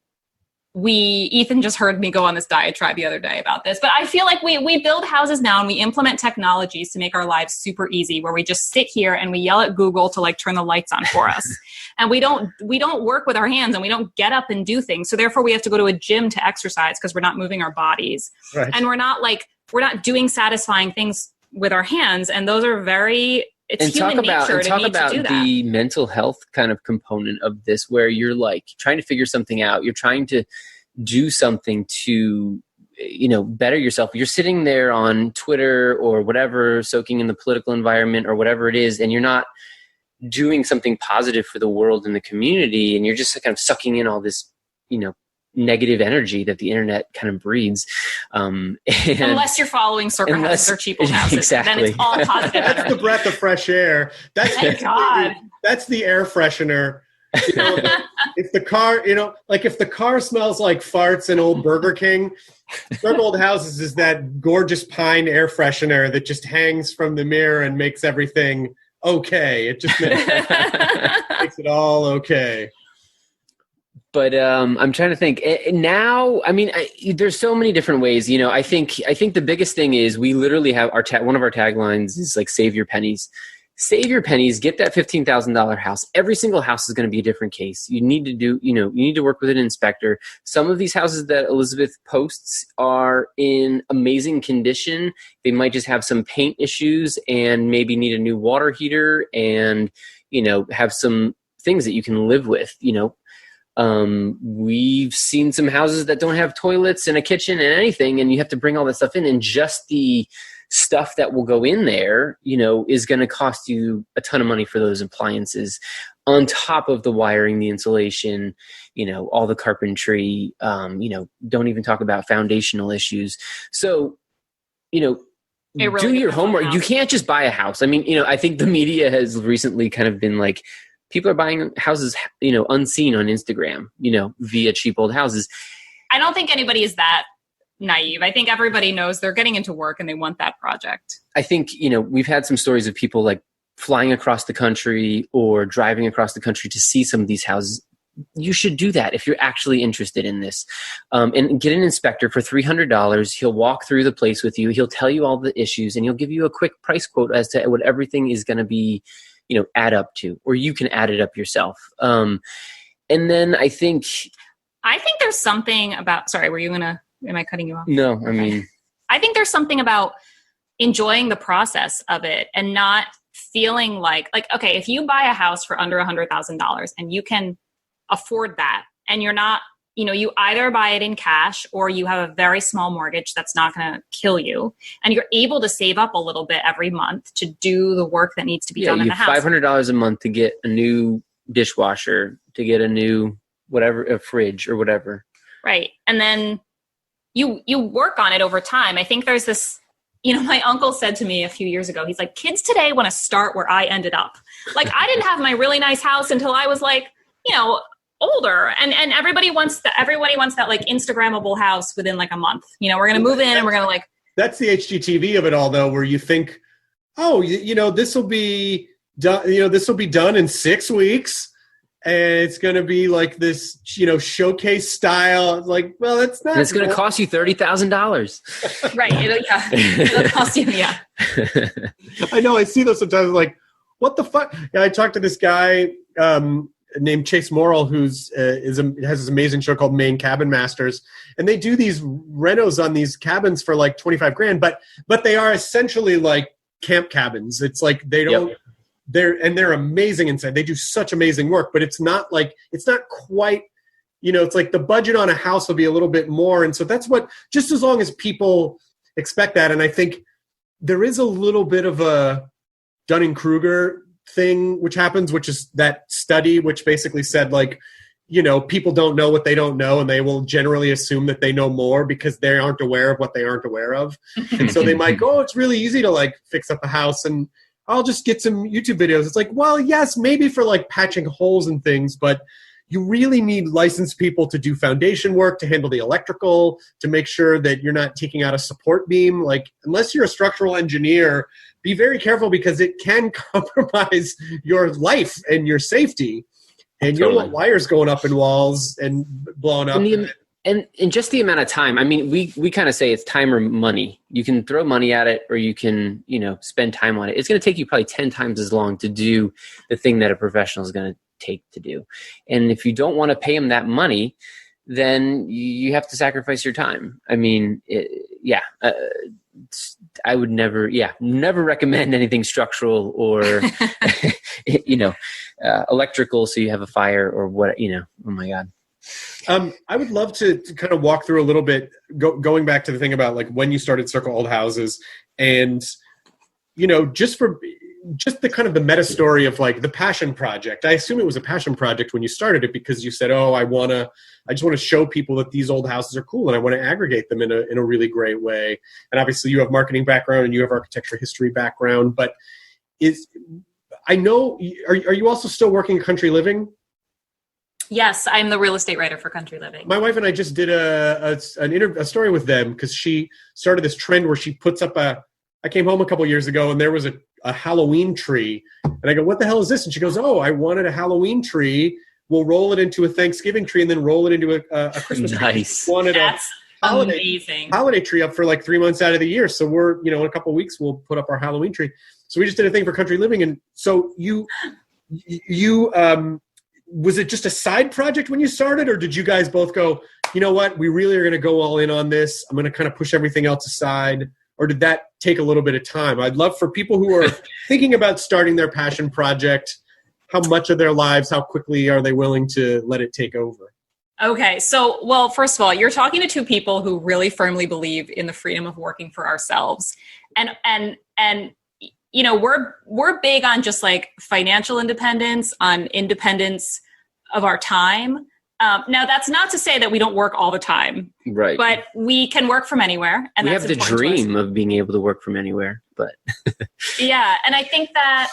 Ethan just heard me go on this diatribe the other day about this, but I feel like we build houses now and we implement technologies to make our lives super easy, where we just sit here and we yell at Google to like turn the lights on for us. And we don't work with our hands, and we don't get up and do things. So therefore we have to go to a gym to exercise because we're not moving our bodies. Right. And we're not doing satisfying things with our hands. And those are it's human nature to need to do that. The mental health kind of component of this, where you're like trying to figure something out. You're trying to do something to, better yourself. You're sitting there on Twitter or whatever, soaking in the political environment or whatever it is, and you're not doing something positive for the world and the community. And you're just kind of sucking in all this, negative energy that the internet kind of breeds. Unless you're following circle houses or cheap old houses, exactly. Then it's all positive. That's the breath of fresh air. Thank God. That's the air freshener. If the car smells like farts in old Burger King, Circle Old Houses is that gorgeous pine air freshener that just hangs from the mirror and makes everything okay. It just makes it all okay. But I'm trying to think now. I mean, there's so many different ways. I think the biggest thing is we literally have one of our taglines is like save your pennies. Save your pennies. Get that $15,000 house. Every single house is going to be a different case. You need to do. You need to work with an inspector. Some of these houses that Elizabeth posts are in amazing condition. They might just have some paint issues and maybe need a new water heater and have some things that you can live with. We've seen some houses that don't have toilets and a kitchen and anything, and you have to bring all that stuff in, and just the stuff that will go in there, is going to cost you a ton of money for those appliances on top of the wiring, the insulation, all the carpentry, don't even talk about foundational issues. So, really do your homework. You can't just buy a house. I mean, I think the media has recently kind of been like, people are buying houses, unseen on Instagram, via cheap old houses. I don't think anybody is that naive. I think everybody knows they're getting into work and they want that project. I think, we've had some stories of people like flying across the country or driving across the country to see some of these houses. You should do that if you're actually interested in this. And get an inspector for $300. He'll walk through the place with you. He'll tell you all the issues, and he'll give you a quick price quote as to what everything is going to be, add up to, or you can add it up yourself. And then I think there's something about, sorry, am I cutting you off? No, I mean, I think there's something about enjoying the process of it and not feeling like, okay, if you buy a house for under $100,000 and you can afford that, and you're not, you either buy it in cash or you have a very small mortgage that's not going to kill you, and you're able to save up a little bit every month to do the work that needs to be done in the house. $500 a month to get a new dishwasher, to get a new a fridge or whatever. Right. And then you work on it over time. I think there's this, my uncle said to me a few years ago, he's like, kids today want to start where I ended up. Like, I didn't have my really nice house until I was like, older, and everybody wants that like Instagrammable house within like a month. We're going to move in and we're going to like. That's the HGTV of it all, though, where you think, this will be done. This will be done in 6 weeks. And it's going to be like this, showcase style. Like, well, it's not. And it's going to cost you $30,000. Right. It'll cost you. Yeah. I know. I see those sometimes. Like, what the fuck? Yeah, I talked to this guy named Chase Morrill, who's has this amazing show called Maine Cabin Masters, and they do these renos on these cabins for like $25,000. But they are essentially like camp cabins. It's like they don't. Yep. They're amazing inside. They do such amazing work, but it's not quite, it's like the budget on a house will be a little bit more. And so that's what, just as long as people expect that. And I think there is a little bit of a Dunning-Kruger thing, which happens, which is that study, which basically said like, people don't know what they don't know, and they will generally assume that they know more because they aren't aware of what they aren't aware of. And so they might go, oh, it's really easy to like fix up a house and I'll just get some YouTube videos. It's like, well, yes, maybe for like patching holes and things, but you really need licensed people to do foundation work, to handle the electrical, to make sure that you're not taking out a support beam. Like, unless you're a structural engineer, be very careful because it can compromise your life and your safety. And you don't want wires going up in walls and blowing up. And just the amount of time. I mean, we kind of say it's time or money. You can throw money at it or you can, spend time on it. It's going to take you probably 10 times as long to do the thing that a professional is going to take to do. And if you don't want to pay them that money, then you have to sacrifice your time. I mean, I would never recommend anything structural or, electrical. So you have a fire or what, oh my God. I would love to kind of walk through a little bit, going back to the thing about like when you started Circle Old Houses and, just the kind of the meta story of like the passion project. I assume it was a passion project when you started it because you said, oh, I just want to show people that these old houses are cool and I want to aggregate them in a really great way. And obviously you have marketing background and you have architecture history background, but are you also still working at Country Living? Yes, I'm the real estate writer for Country Living. My wife and I just did a story with them because she started this trend where she puts up I came home a couple years ago and there was a Halloween tree. And I go, what the hell is this? And she goes, oh, I wanted a Halloween tree. We'll roll it into a Thanksgiving tree and then roll it into a Christmas tree. Nice. That's amazing. Holiday tree up for like 3 months out of the year. So we're, in a couple of weeks, we'll put up our Halloween tree. So we just did a thing for Country Living. And so you was it just a side project when you started, or did you guys both go, you know what, we really are going to go all in on this. I'm going to kind of push everything else aside. Or did that take a little bit of time? I'd love for people who are thinking about starting their passion project, how much of their lives, how quickly are they willing to let it take over? Okay. So, well, first of all, you're talking to two people who really firmly believe in the freedom of working for ourselves. And we're big on just like financial independence, on independence of our time. Now, that's not to say that we don't work all the time, right? But we can work from anywhere, and we that's have the dream of being able to work from anywhere. But yeah, and I think that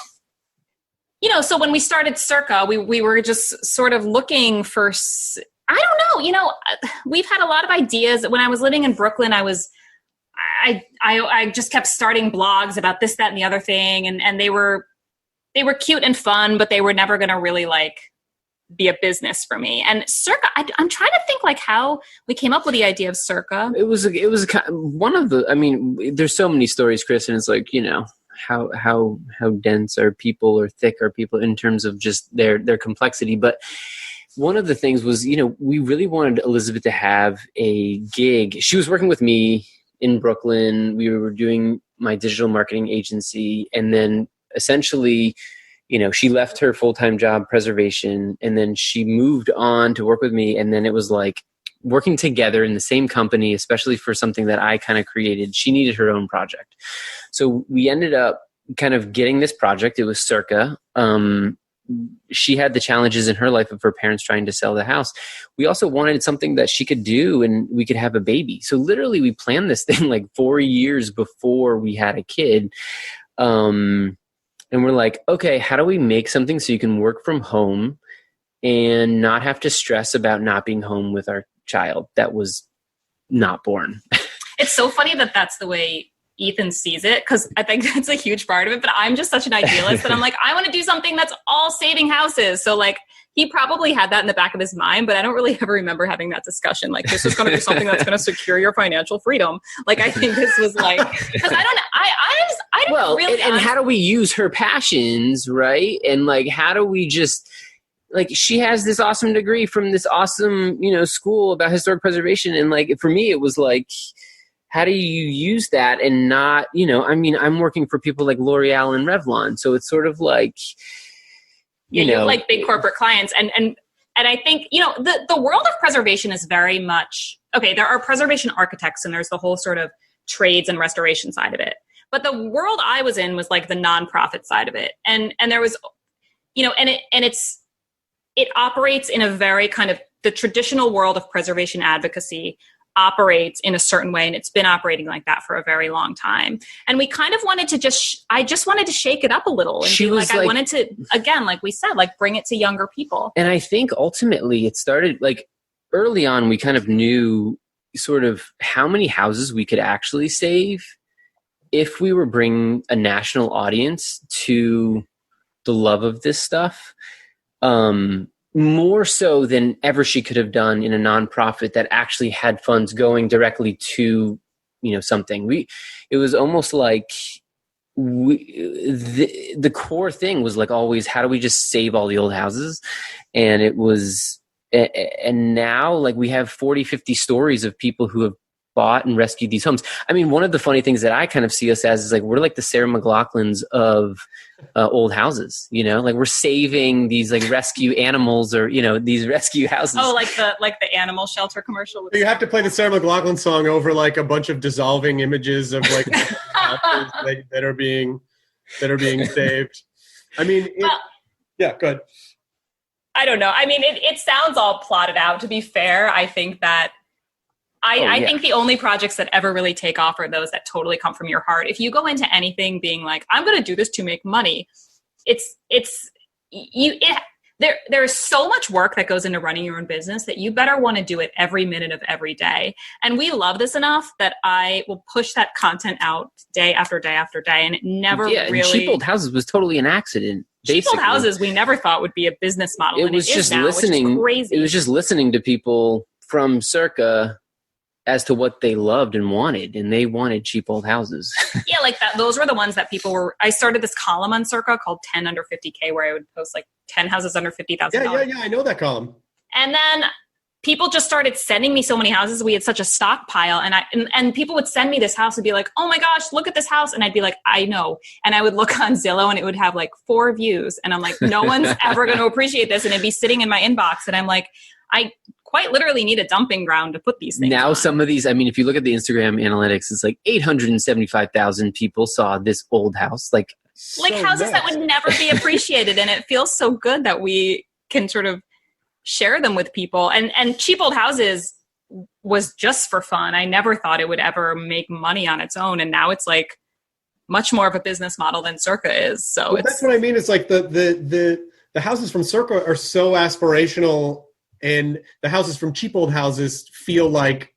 so when we started Circa, we were just sort of looking for. I don't know. We've had a lot of ideas. When I was living in Brooklyn, I just kept starting blogs about this, that, and the other thing, and they were cute and fun, but they were never going to really like be a business for me. And Circa, I'm trying to think like how we came up with the idea of Circa. It was one of the. I mean, there's so many stories, Chris, and it's like how dense are people or thick are people in terms of just their complexity. But one of the things was, we really wanted Elizabeth to have a gig. She was working with me in Brooklyn. We were doing my digital marketing agency, and then essentially, she left her full-time job, preservation, and then she moved on to work with me. And then it was like working together in the same company, especially for something that I kind of created. She needed her own project. So we ended up kind of getting this project. It was Circa. She had the challenges in her life of her parents trying to sell the house. We also wanted something that she could do and we could have a baby. So literally we planned this thing like 4 years before we had a kid. And we're like, okay, how do we make something so you can work from home and not have to stress about not being home with our child that was not born? It's so funny that that's the way Ethan sees it, because I think that's a huge part of it. But I'm just such an idealist that I'm like, I want to do something that's all saving houses. So like, he probably had that in the back of his mind, but I don't really ever remember having that discussion. Like, this is going to be something that's going to secure your financial freedom. Like, I think this was like, because I don't really. And how do we use her passions, right? And like, how do we just, like, she has this awesome degree from this awesome, school about historic preservation. And like, for me, it was like, how do you use that and not, I mean, I'm working for people like L'Oreal and Revlon. So it's sort of like, you have like big corporate clients. And I think, the world of preservation is very much, okay, there are preservation architects and there's the whole sort of trades and restoration side of it. But the world I was in was like the nonprofit side of it. And there was, it operates in a very kind of, the traditional world of preservation advocacy operates in a certain way. And it's been operating like that for a very long time. And we kind of wanted to I just wanted to shake it up a little. And I wanted to, again, like we said, like bring it to younger people. And I think ultimately it started like early on, we kind of knew sort of how many houses we could actually save if we were bringing a national audience to the love of this stuff. More so than ever she could have done in a nonprofit that actually had funds going directly to, something. It was almost like the core thing was like always, how do we just save all the old houses? And it was, and now like we have 40, 50 stories of people who have bought and rescued these homes. I mean, one of the funny things that I kind of see us as is like, we're like the Sarah McLachlans of old houses, like we're saving these like rescue animals or, these rescue houses. Oh, like the animal shelter commercial. You have to play the Sarah McLachlan song over like a bunch of dissolving images of like that are being saved. I mean, yeah, go ahead. I don't know. I mean, it sounds all plotted out. To be fair, I think that I think the only projects that ever really take off are those that totally come from your heart. If you go into anything being like, I'm going to do this to make money, there's so much work that goes into running your own business that you better want to do it every minute of every day. And we love this enough that I will push that content out day after day after day. And it never really... Cheap Old Houses was totally an accident. Cheap Old Houses we never thought would be a business model. It was just listening. Crazy. It was just listening to people from Circa as to what they loved and wanted, and they wanted cheap old houses. Yeah, like that. Those were the ones that people were. I started this column on Circa called 10 under 50K, where I would post like 10 houses under $50,000. Yeah, I know that column. And then people just started sending me so many houses. We had such a stockpile, and people would send me this house and be like, "Oh my gosh, look at this house!" And I'd be like, "I know." And I would look on Zillow, and it would have like 4 views, and I'm like, "No one's ever going to appreciate this," and it'd be sitting in my inbox, and I'm like, I quite literally need a dumping ground to put these things now on. Some of these, I mean, if you look at the Instagram analytics, it's like 875,000 people saw this old house. Like houses that would never be appreciated. And it feels so good that we can sort of share them with people. And Cheap Old Houses was just for fun. I never thought it would ever make money on its own. And now it's like much more of a business model than Circa is. So that's what I mean. It's like the houses from Circa are so aspirational, and the houses from Cheap Old Houses feel like,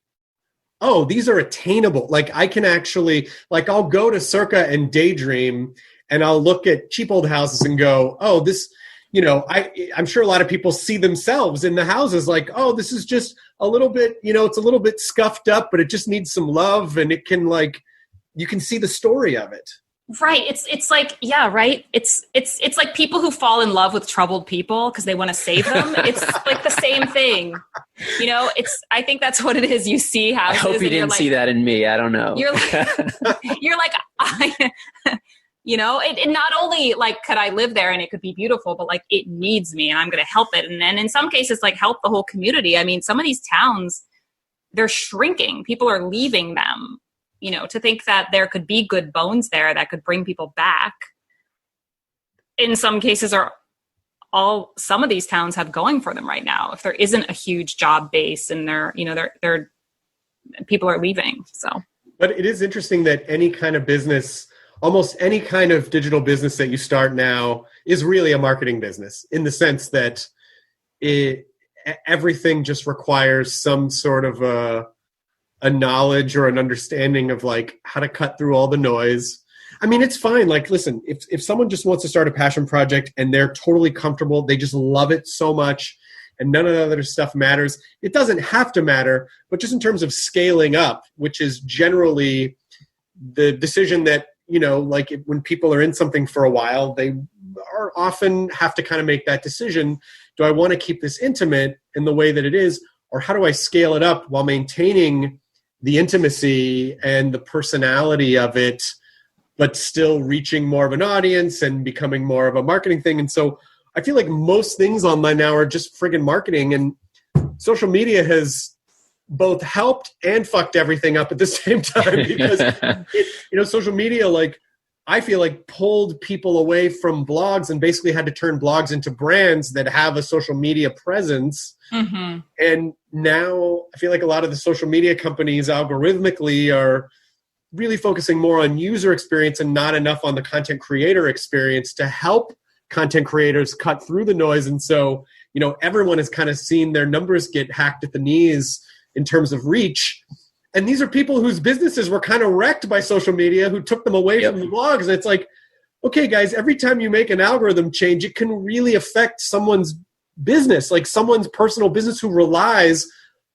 oh, these are attainable. Like I can actually, like I'll go to Circa and daydream, and I'll look at Cheap Old Houses and go, oh, this, I'm sure a lot of people see themselves in the houses like, oh, this is just a little bit, it's a little bit scuffed up, but it just needs some love, and it can like, you can see the story of it. Right. It's like, yeah, right. It's like people who fall in love with troubled people because they want to save them. It's like the same thing. I think that's what it is. You see houses. I hope you didn't see that in me. I don't know. You're like, it not only like could I live there and it could be beautiful, but like it needs me and I'm going to help it. And then in some cases, like help the whole community. I mean, some of these towns, they're shrinking. People are leaving them. To think that there could be good bones there that could bring people back. In some cases some of these towns have going for them right now. If there isn't a huge job base and they're people are leaving. So, but it is interesting that any kind of business, almost any kind of digital business that you start now is really a marketing business in the sense that everything just requires some sort of a knowledge or an understanding of like how to cut through all the noise. I mean, it's fine. Like, listen, if someone just wants to start a passion project and they're totally comfortable, they just love it so much and none of the other stuff matters, it doesn't have to matter. But just in terms of scaling up, which is generally the decision that, like when people are in something for a while, they are often have to kind of make that decision. Do I want to keep this intimate in the way that it is? Or how do I scale it up while maintaining the intimacy and the personality of it, but still reaching more of an audience and becoming more of a marketing thing. And so I feel like most things online now are just friggin' marketing, and social media has both helped and fucked everything up at the same time because social media, like, I feel like pulled people away from blogs and basically had to turn blogs into brands that have a social media presence. Mm-hmm. And now I feel like a lot of the social media companies algorithmically are really focusing more on user experience and not enough on the content creator experience to help content creators cut through the noise. And so, everyone has kind of seen their numbers get hacked at the knees in terms of reach. And these are people whose businesses were kind of wrecked by social media, who took them away from the blogs. And it's like, okay, guys, every time you make an algorithm change, it can really affect someone's business, like someone's personal business who relies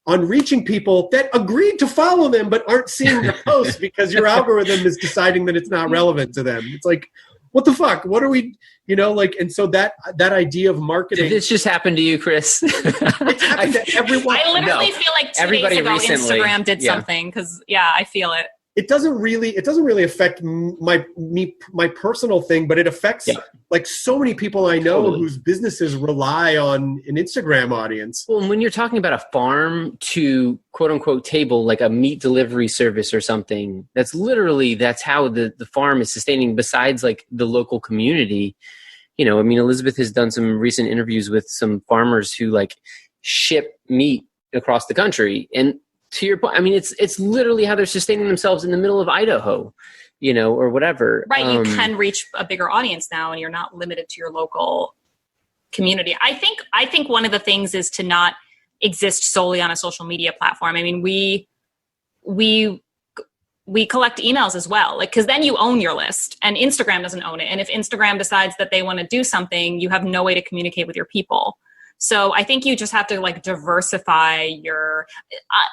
on reaching people that agreed to follow them but aren't seeing the post because your algorithm is deciding that it's not relevant to them. It's like, what the fuck? What are we, and so that idea of marketing. Did this just happen to you, Chris? It's happened to everyone. I literally feel like 2 days ago recently, Instagram did something because, I feel it. It doesn't really affect my personal thing, but it affects like so many people I know whose businesses rely on an Instagram audience. Well, and when you're talking about a farm to quote unquote table, like a meat delivery service or something, that's how the farm is sustaining, besides like the local community. Elizabeth has done some recent interviews with some farmers who like ship meat across the country, and to your point, it's literally how they're sustaining themselves in the middle of Idaho, or whatever. Right. You can reach a bigger audience now, and you're not limited to your local community. I think one of the things is to not exist solely on a social media platform. We collect emails as well, like, because then you own your list, and Instagram doesn't own it. And if Instagram decides that they want to do something, you have no way to communicate with your people. So I think you just have to like diversify your,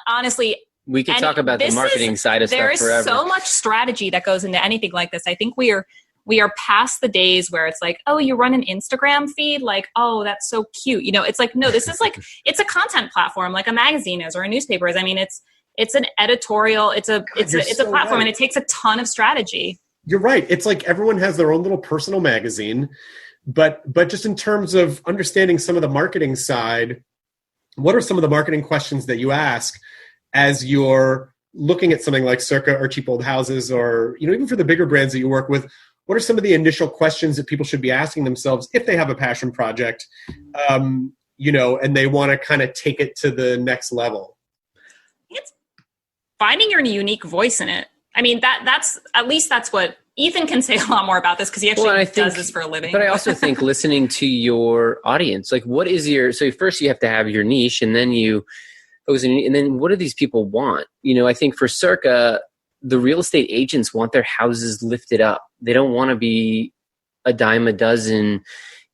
honestly. We could talk about the marketing side of stuff forever. There is so much strategy that goes into anything like this. I think we are past the days where it's like, oh, you run an Instagram feed, like, oh, that's so cute. It's like, no, this is like, it's a content platform like a magazine is or a newspaper is. It's an editorial, it's a platform, right. And it takes a ton of strategy. You're right. It's like everyone has their own little personal magazine. But just in terms of understanding some of the marketing side, what are some of the marketing questions that you ask as you're looking at something like Circa or Cheap Old Houses, or even for the bigger brands that you work with? What are some of the initial questions that people should be asking themselves if they have a passion project, and they want to kind of take it to the next level? It's finding your unique voice in it. That's what Ethan can say a lot more about this because he actually does this for a living. But I also think listening to your audience, like what is so first you have to have your niche, and then you focus on, and then what do these people want? I think for Circa, the real estate agents want their houses lifted up. They don't want to be a dime a dozen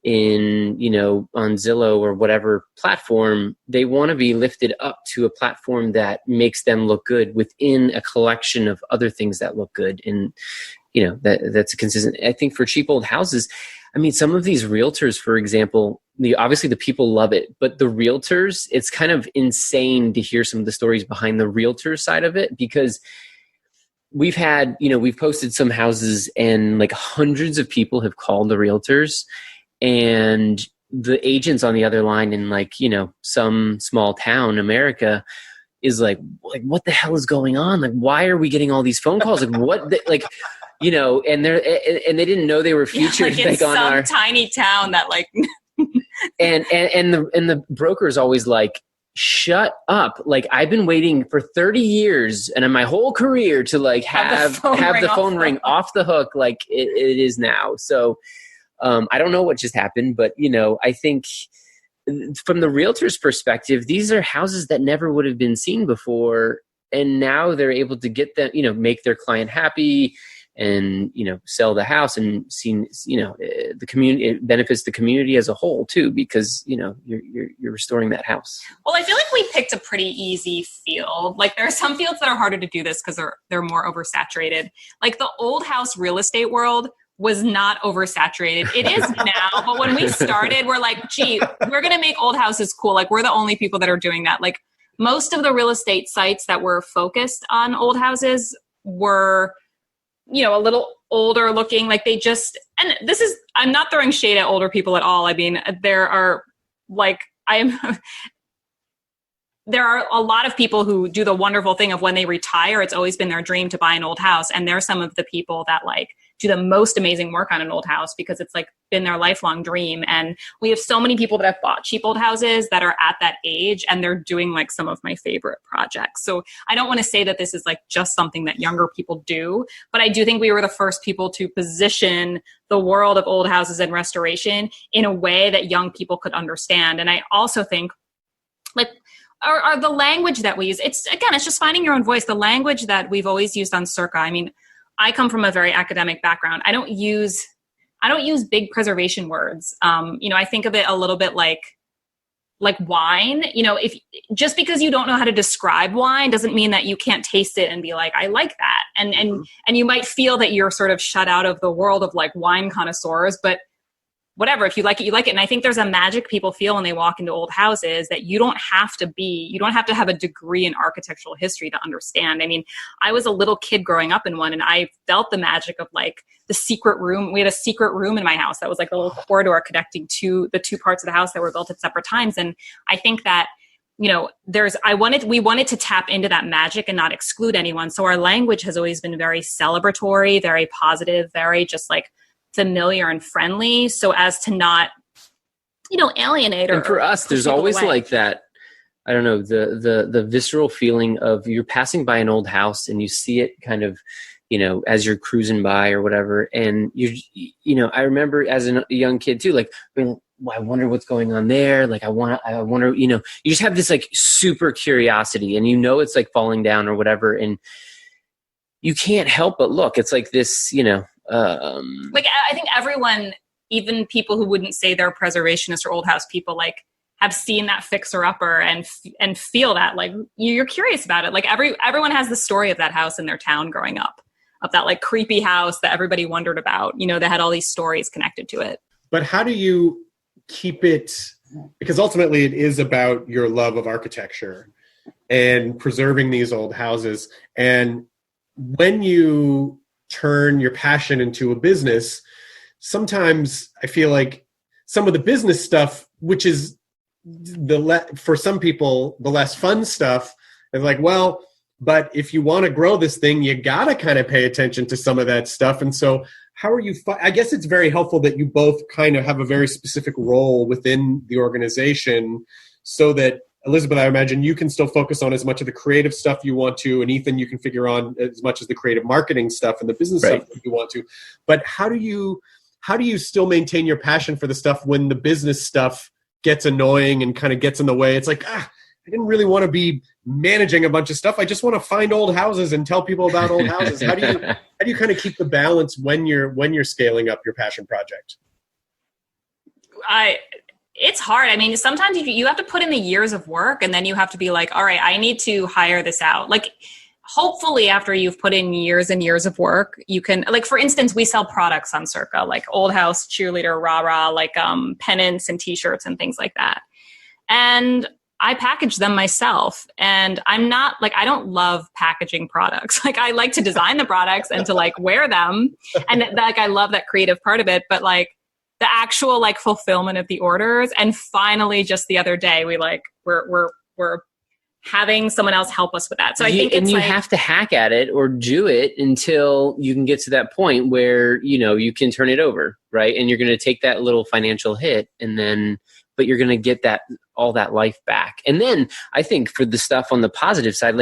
on Zillow or whatever platform. They want to be lifted up to a platform that makes them look good within a collection of other things that look good. And that's consistent. I think for Cheap Old Houses, some of these realtors, for example, obviously the people love it, but the realtors, it's kind of insane to hear some of the stories behind the realtor side of it, because we've posted some houses and like hundreds of people have called the realtors, and the agents on the other line in some small town, America, is like, what the hell is going on? Like, why are we getting all these phone calls? Like, and they didn't know they were featured in some tiny town that and the broker is always like, shut up. Like, I've been waiting for 30 years and in my whole career to have the phone ring off the hook. Like it is now. So I don't know what just happened, but I think from the realtor's perspective, these are houses that never would have been seen before. And now they're able to get them, make their client happy and, sell the house, and the community, it benefits the community as a whole too, because, you're restoring that house. Well, I feel like we picked a pretty easy field. Like there are some fields that are harder to do this because they're more oversaturated. Like the old house real estate world was not oversaturated. It is now, but when we started, we're like, gee, we're going to make old houses cool. Like we're the only people that are doing that. Like most of the real estate sites that were focused on old houses were, a little older looking, like they just, and I'm not throwing shade at older people at all. I mean, there are a lot of people who do the wonderful thing of when they retire, it's always been their dream to buy an old house. And they're some of the people that do the most amazing work on an old house because it's been their lifelong dream. And we have so many people that have bought cheap old houses that are at that age, and they're doing some of my favorite projects. So I don't want to say that this is just something that younger people do, but I do think we were the first people to position the world of old houses and restoration in a way that young people could understand. And I also think are the language that we use. It's just finding your own voice. The language that we've always used on Circa. I mean, I come from a very academic background. I don't use big preservation words. I think of it a little bit like wine. If just because you don't know how to describe wine doesn't mean that you can't taste it and be like, I like that. And you might feel that you're sort of shut out of the world of wine connoisseurs, but whatever, if you like it, you like it. And I think there's a magic people feel when they walk into old houses that you don't have to have a degree in architectural history to understand. I mean, I was a little kid growing up in one, and I felt the magic of the secret room. We had a secret room in my house that was a little corridor connecting to the two parts of the house that were built at separate times. And I think that, we wanted to tap into that magic and not exclude anyone. So our language has always been very celebratory, very positive, very just familiar and friendly, so as to not, alienate or. And for us, there's always that, I don't know, the visceral feeling of you're passing by an old house and you see it kind of, as you're cruising by or whatever, and I remember as a young kid too, I wonder what's going on there. I wonder, you just have this super curiosity, and it's falling down or whatever, and you can't help but look. It's this, I think everyone, even people who wouldn't say they're preservationists or old house people, have seen that fixer upper and feel that you're curious about it. Everyone has the story of that house in their town growing up, of that creepy house that everybody wondered about, that had all these stories connected to it. But how do you keep it, because ultimately it is about your love of architecture and preserving these old houses. And when you turn your passion into a business, sometimes I feel like some of the business stuff, which is for some people, the less fun stuff, is but if you want to grow this thing, you got to kind of pay attention to some of that stuff. And so how are you, I guess it's very helpful that you both kind of have a very specific role within the organization, so that Elizabeth, I imagine you can still focus on as much of the creative stuff you want to, and Ethan, you can figure on as much as the creative marketing stuff and the business stuff that you want to. But how do you still maintain your passion for the stuff when the business stuff gets annoying and kind of gets in the way? It's I didn't really want to be managing a bunch of stuff. I just want to find old houses and tell people about old houses. How do you kind of keep the balance when you're scaling up your passion project? It's hard. I mean, sometimes you have to put in the years of work, and then you have to be all right, I need to hire this out. Hopefully after you've put in years and years of work, you can, for instance, we sell products on Circa, old house cheerleader, rah-rah, pennants and t-shirts and things like that. And I package them myself, and I'm not I don't love packaging products. I like to design the products and to wear them. And I love that creative part of it, but the actual fulfillment of the orders. And finally, just the other day, we're having someone else help us with that. So I think it's you have to hack at it or do it until you can get to that point where, you can turn it over. Right. And you're going to take that little financial hit, and then, but you're going to get all that life back. And then I think for the stuff on the positive side,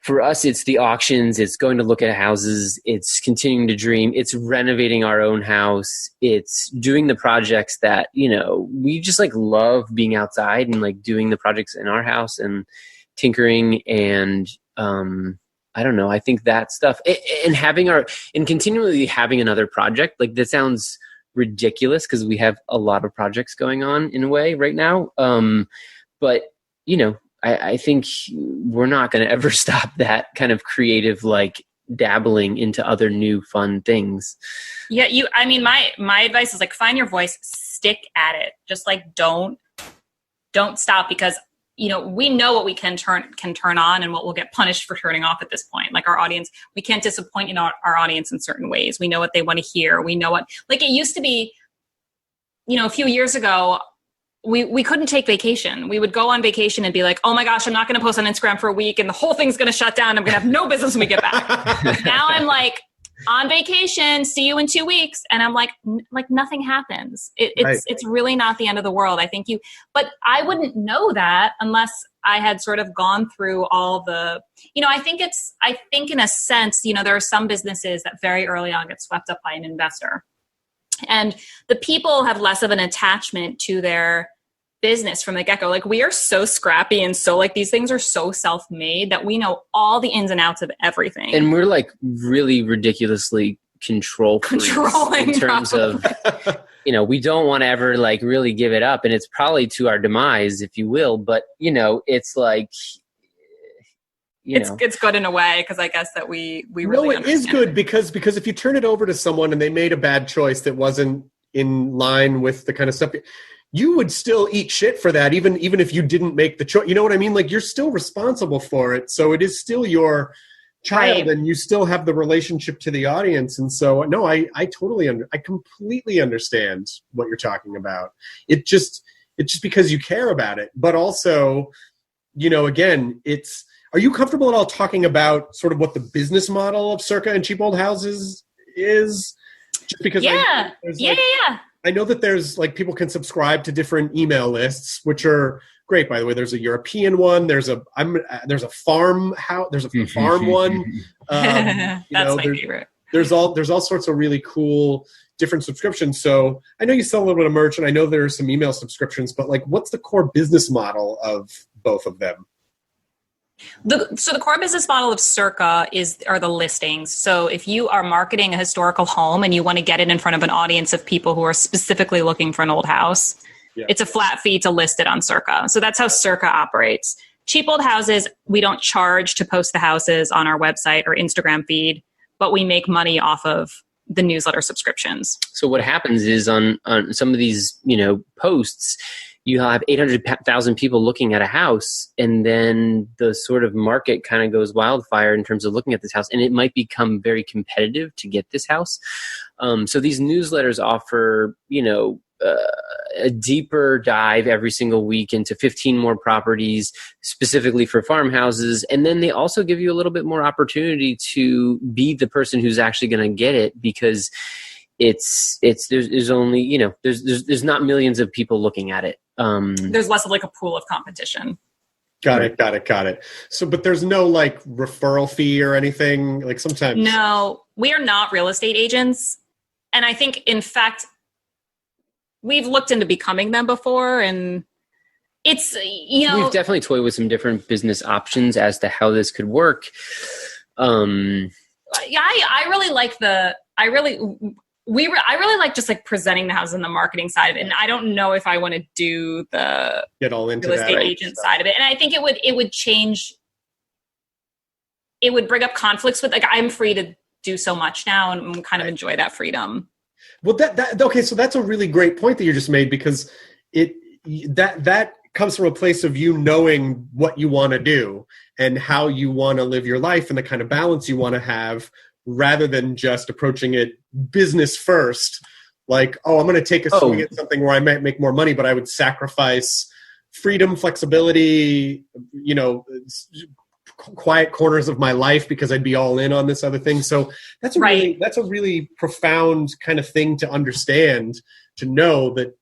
for us, it's the auctions, it's going to look at houses, it's continuing to dream, it's renovating our own house, it's doing the projects that, we just love being outside and doing the projects in our house and tinkering. And I don't know, I think that stuff and continually having another project, that sounds ridiculous because we have a lot of projects going on in a way right now. But, I think we're not going to ever stop that kind of creative, dabbling into other new fun things. Yeah. My advice is find your voice, stick at it. Just don't stop, because we know what we can turn on and what we'll get punished for turning off at this point. Like our audience, we can't disappoint our audience in certain ways. We know what they want to hear. We know what, like it used to be, a few years ago, we couldn't take vacation. We would go on vacation and be like, oh my gosh, I'm not going to post on Instagram for a week and the whole thing's going to shut down. I'm going to have no business when we get back. Now I'm like, on vacation, see you in 2 weeks. And I'm like nothing happens. It's really not the end of the world. I think but I wouldn't know that unless I had sort of gone through all the, I think in a sense, there are some businesses that very early on get swept up by an investor. And the people have less of an attachment to their business from the get-go. Like we are so scrappy and so like these things are so self-made that we know all the ins and outs of everything. And we're like really ridiculously controlling in terms of, we don't want to ever like really give it up. And it's probably to our demise, if you will. But, it's like, it's good in a way because I guess that we really it is good because if you turn it over to someone and they made a bad choice that wasn't in line with the kind of stuff, you would still eat shit for that, even if you didn't make the choice. You know what I mean? Like you're still responsible for it, so it is still your child, right. And you still have the relationship to the audience. And so, no, I completely understand what you're talking about. It's just because you care about it, but also, again, it's. Are you comfortable at all talking about sort of what the business model of Circa and Cheap Old Houses is? Just because yeah. I know that there's like people can subscribe to different email lists, which are great, by the way. There's a European one. There's a farm house. There's a farm one. That's my favorite. There's all sorts of really cool different subscriptions. So I know you sell a little bit of merch, and I know there are some email subscriptions. But like, what's the core business model of both of them? So the core business model of Circa are the listings. So if you are marketing a historical home and you want to get it in front of an audience of people who are specifically looking for an old house, It's a flat fee to list it on Circa. So that's how Circa operates. Cheap Old Houses, we don't charge to post the houses on our website or Instagram feed, but we make money off of the newsletter subscriptions. So what happens is on some of these, posts, you have 800,000 people looking at a house, and then the sort of market kind of goes wildfire in terms of looking at this house, and it might become very competitive to get this house. So these newsletters offer, a deeper dive every single week into 15 more properties specifically for farmhouses. And then they also give you a little bit more opportunity to be the person who's actually going to get it, because there's only, there's not millions of people looking at it. There's less of like a pool of competition. Got it. So, but there's no like referral fee or anything like sometimes. No, we are not real estate agents. And I think in fact, we've looked into becoming them before, and it's, we've definitely toyed with some different business options as to how this could work. I really like just like presenting the house and the marketing side of it. And I don't know if I want to do the get all into real estate agent side of it. And I think it would change. It would bring up conflicts with, like, I'm free to do so much now and kind of enjoy that freedom. Well, okay. So that's a really great point that you just made, because that comes from a place of you knowing what you want to do and how you want to live your life and the kind of balance you want to have, rather than just approaching it business first. Like, I'm going to take a swing at something where I might make more money, but I would sacrifice freedom, flexibility, quiet corners of my life because I'd be all in on this other thing. So that's a really profound kind of thing to understand, to know that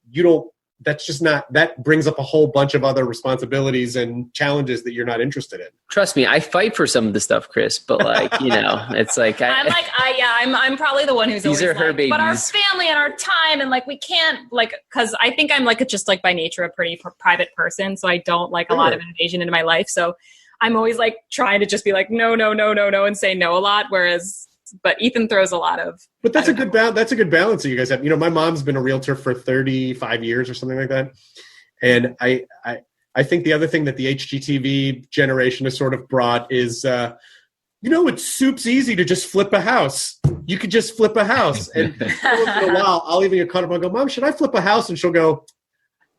that brings up a whole bunch of other responsibilities and challenges that you're not interested in. Trust me, I fight for some of the stuff, Chris, but like, it's like, I'm probably the one who's these always are her babies. But our family and our time, and like, we can't, like, cause I think I'm like, just like by nature, a pretty private person. So I don't like a lot of invasion into my life. So I'm always like trying to just be like, no, and say no a lot. But Ethan throws a lot of. But that's a good balance. That's a good balance that you guys have. My mom's been a realtor for 35 years or something like that, and I think the other thing that the HGTV generation has sort of brought is, it's soup's easy to just flip a house. You could just flip a house, and once in a while, I'll even get caught up and go, "Mom, should I flip a house?" And she'll go,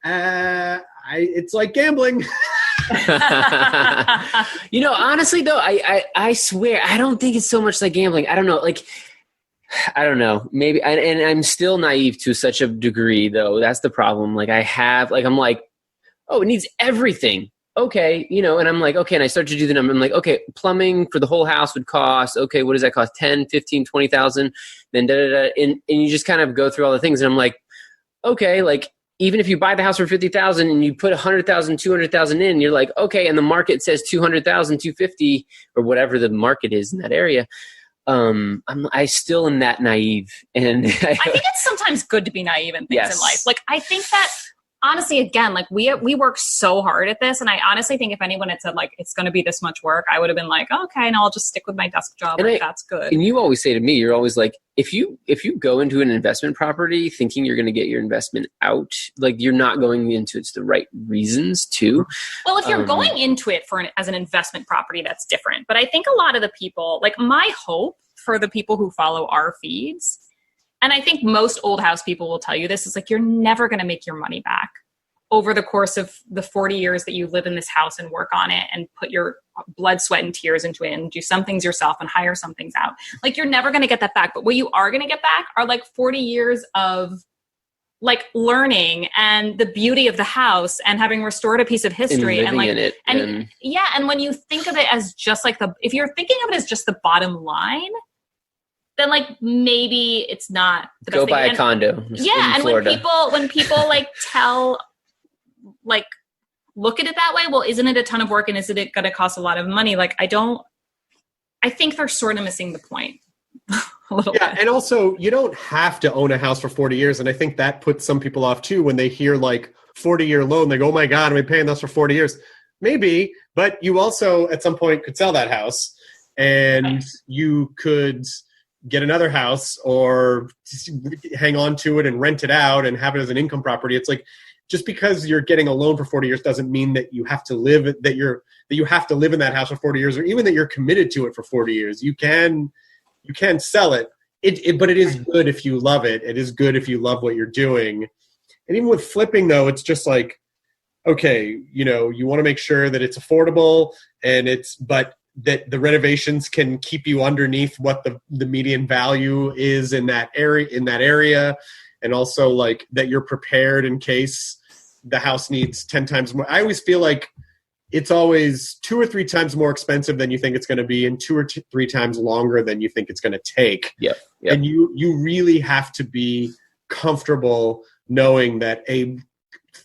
"It's like gambling." Honestly though, I swear, I don't think it's so much like gambling. I don't know. Like, I don't know. Maybe, and I'm still naive to such a degree though. That's the problem. Like I'm like, oh, it needs everything. Okay. And I'm like, okay. And I start to do the number. I'm like, okay, plumbing for the whole house would cost, okay, what does that cost? 10, 15, 20,000. Then and you just kind of go through all the things. And I'm like, okay, like, even if you buy the house for 50,000 and you put 100,000, 200,000 in, you're like, okay. And the market says 200,000, 250 or whatever the market is in that area. I still am that naive. And I think it's sometimes good to be naive in things in life. Like, I think that honestly, again, like we work so hard at this. And I honestly think if anyone had said like, it's going to be this much work, I would have been like, okay, no, I'll just stick with my desk job. That's good. And you always say to me, you're always like, if you go into an investment property thinking you're going to get your investment out, like you're not going into it for the right reasons too. Well, if you're going into it as an investment property, that's different. But I think a lot of the people, like my hope for the people who follow our feeds, and I think most old house people will tell you this, is like, you're never going to make your money back over the course of the 40 years that you live in this house and work on it and put your blood, sweat, and tears into it and do some things yourself and hire some things out. Like, you're never going to get that back. But what you are going to get back are like 40 years of like learning and the beauty of the house and having restored a piece of history and like, and yeah. And when you think of it as just like if you're thinking of it as just the bottom line, then like maybe it's not the best go buy a condo. Yeah. And Florida. when people like look at it that way, well, isn't it a ton of work and isn't it going to cost a lot of money? Like, I think they're sort of missing the point a little bit. And also you don't have to own a house for 40 years. And I think that puts some people off too, when they hear like 40-year loan, they go, oh my God, am I paying this for 40 years? Maybe, but you also at some point could sell that house and you could get another house or hang on to it and rent it out and have it as an income property. It's like, just because you're getting a loan for 40 years doesn't mean that you have to live in that house for 40 years, or even that you're committed to it for 40 years. You can sell it. But it is good if you love it. It is good if you love what you're doing. And even with flipping though, it's just like, okay, you want to make sure that it's affordable but that the renovations can keep you underneath what the median value is in that area. And also like that you're prepared in case the house needs 10 times more. I always feel like it's always 2 or 3 times more expensive than you think it's going to be and 2 or 3 times longer than you think it's going to take. Yep. And you really have to be comfortable knowing that a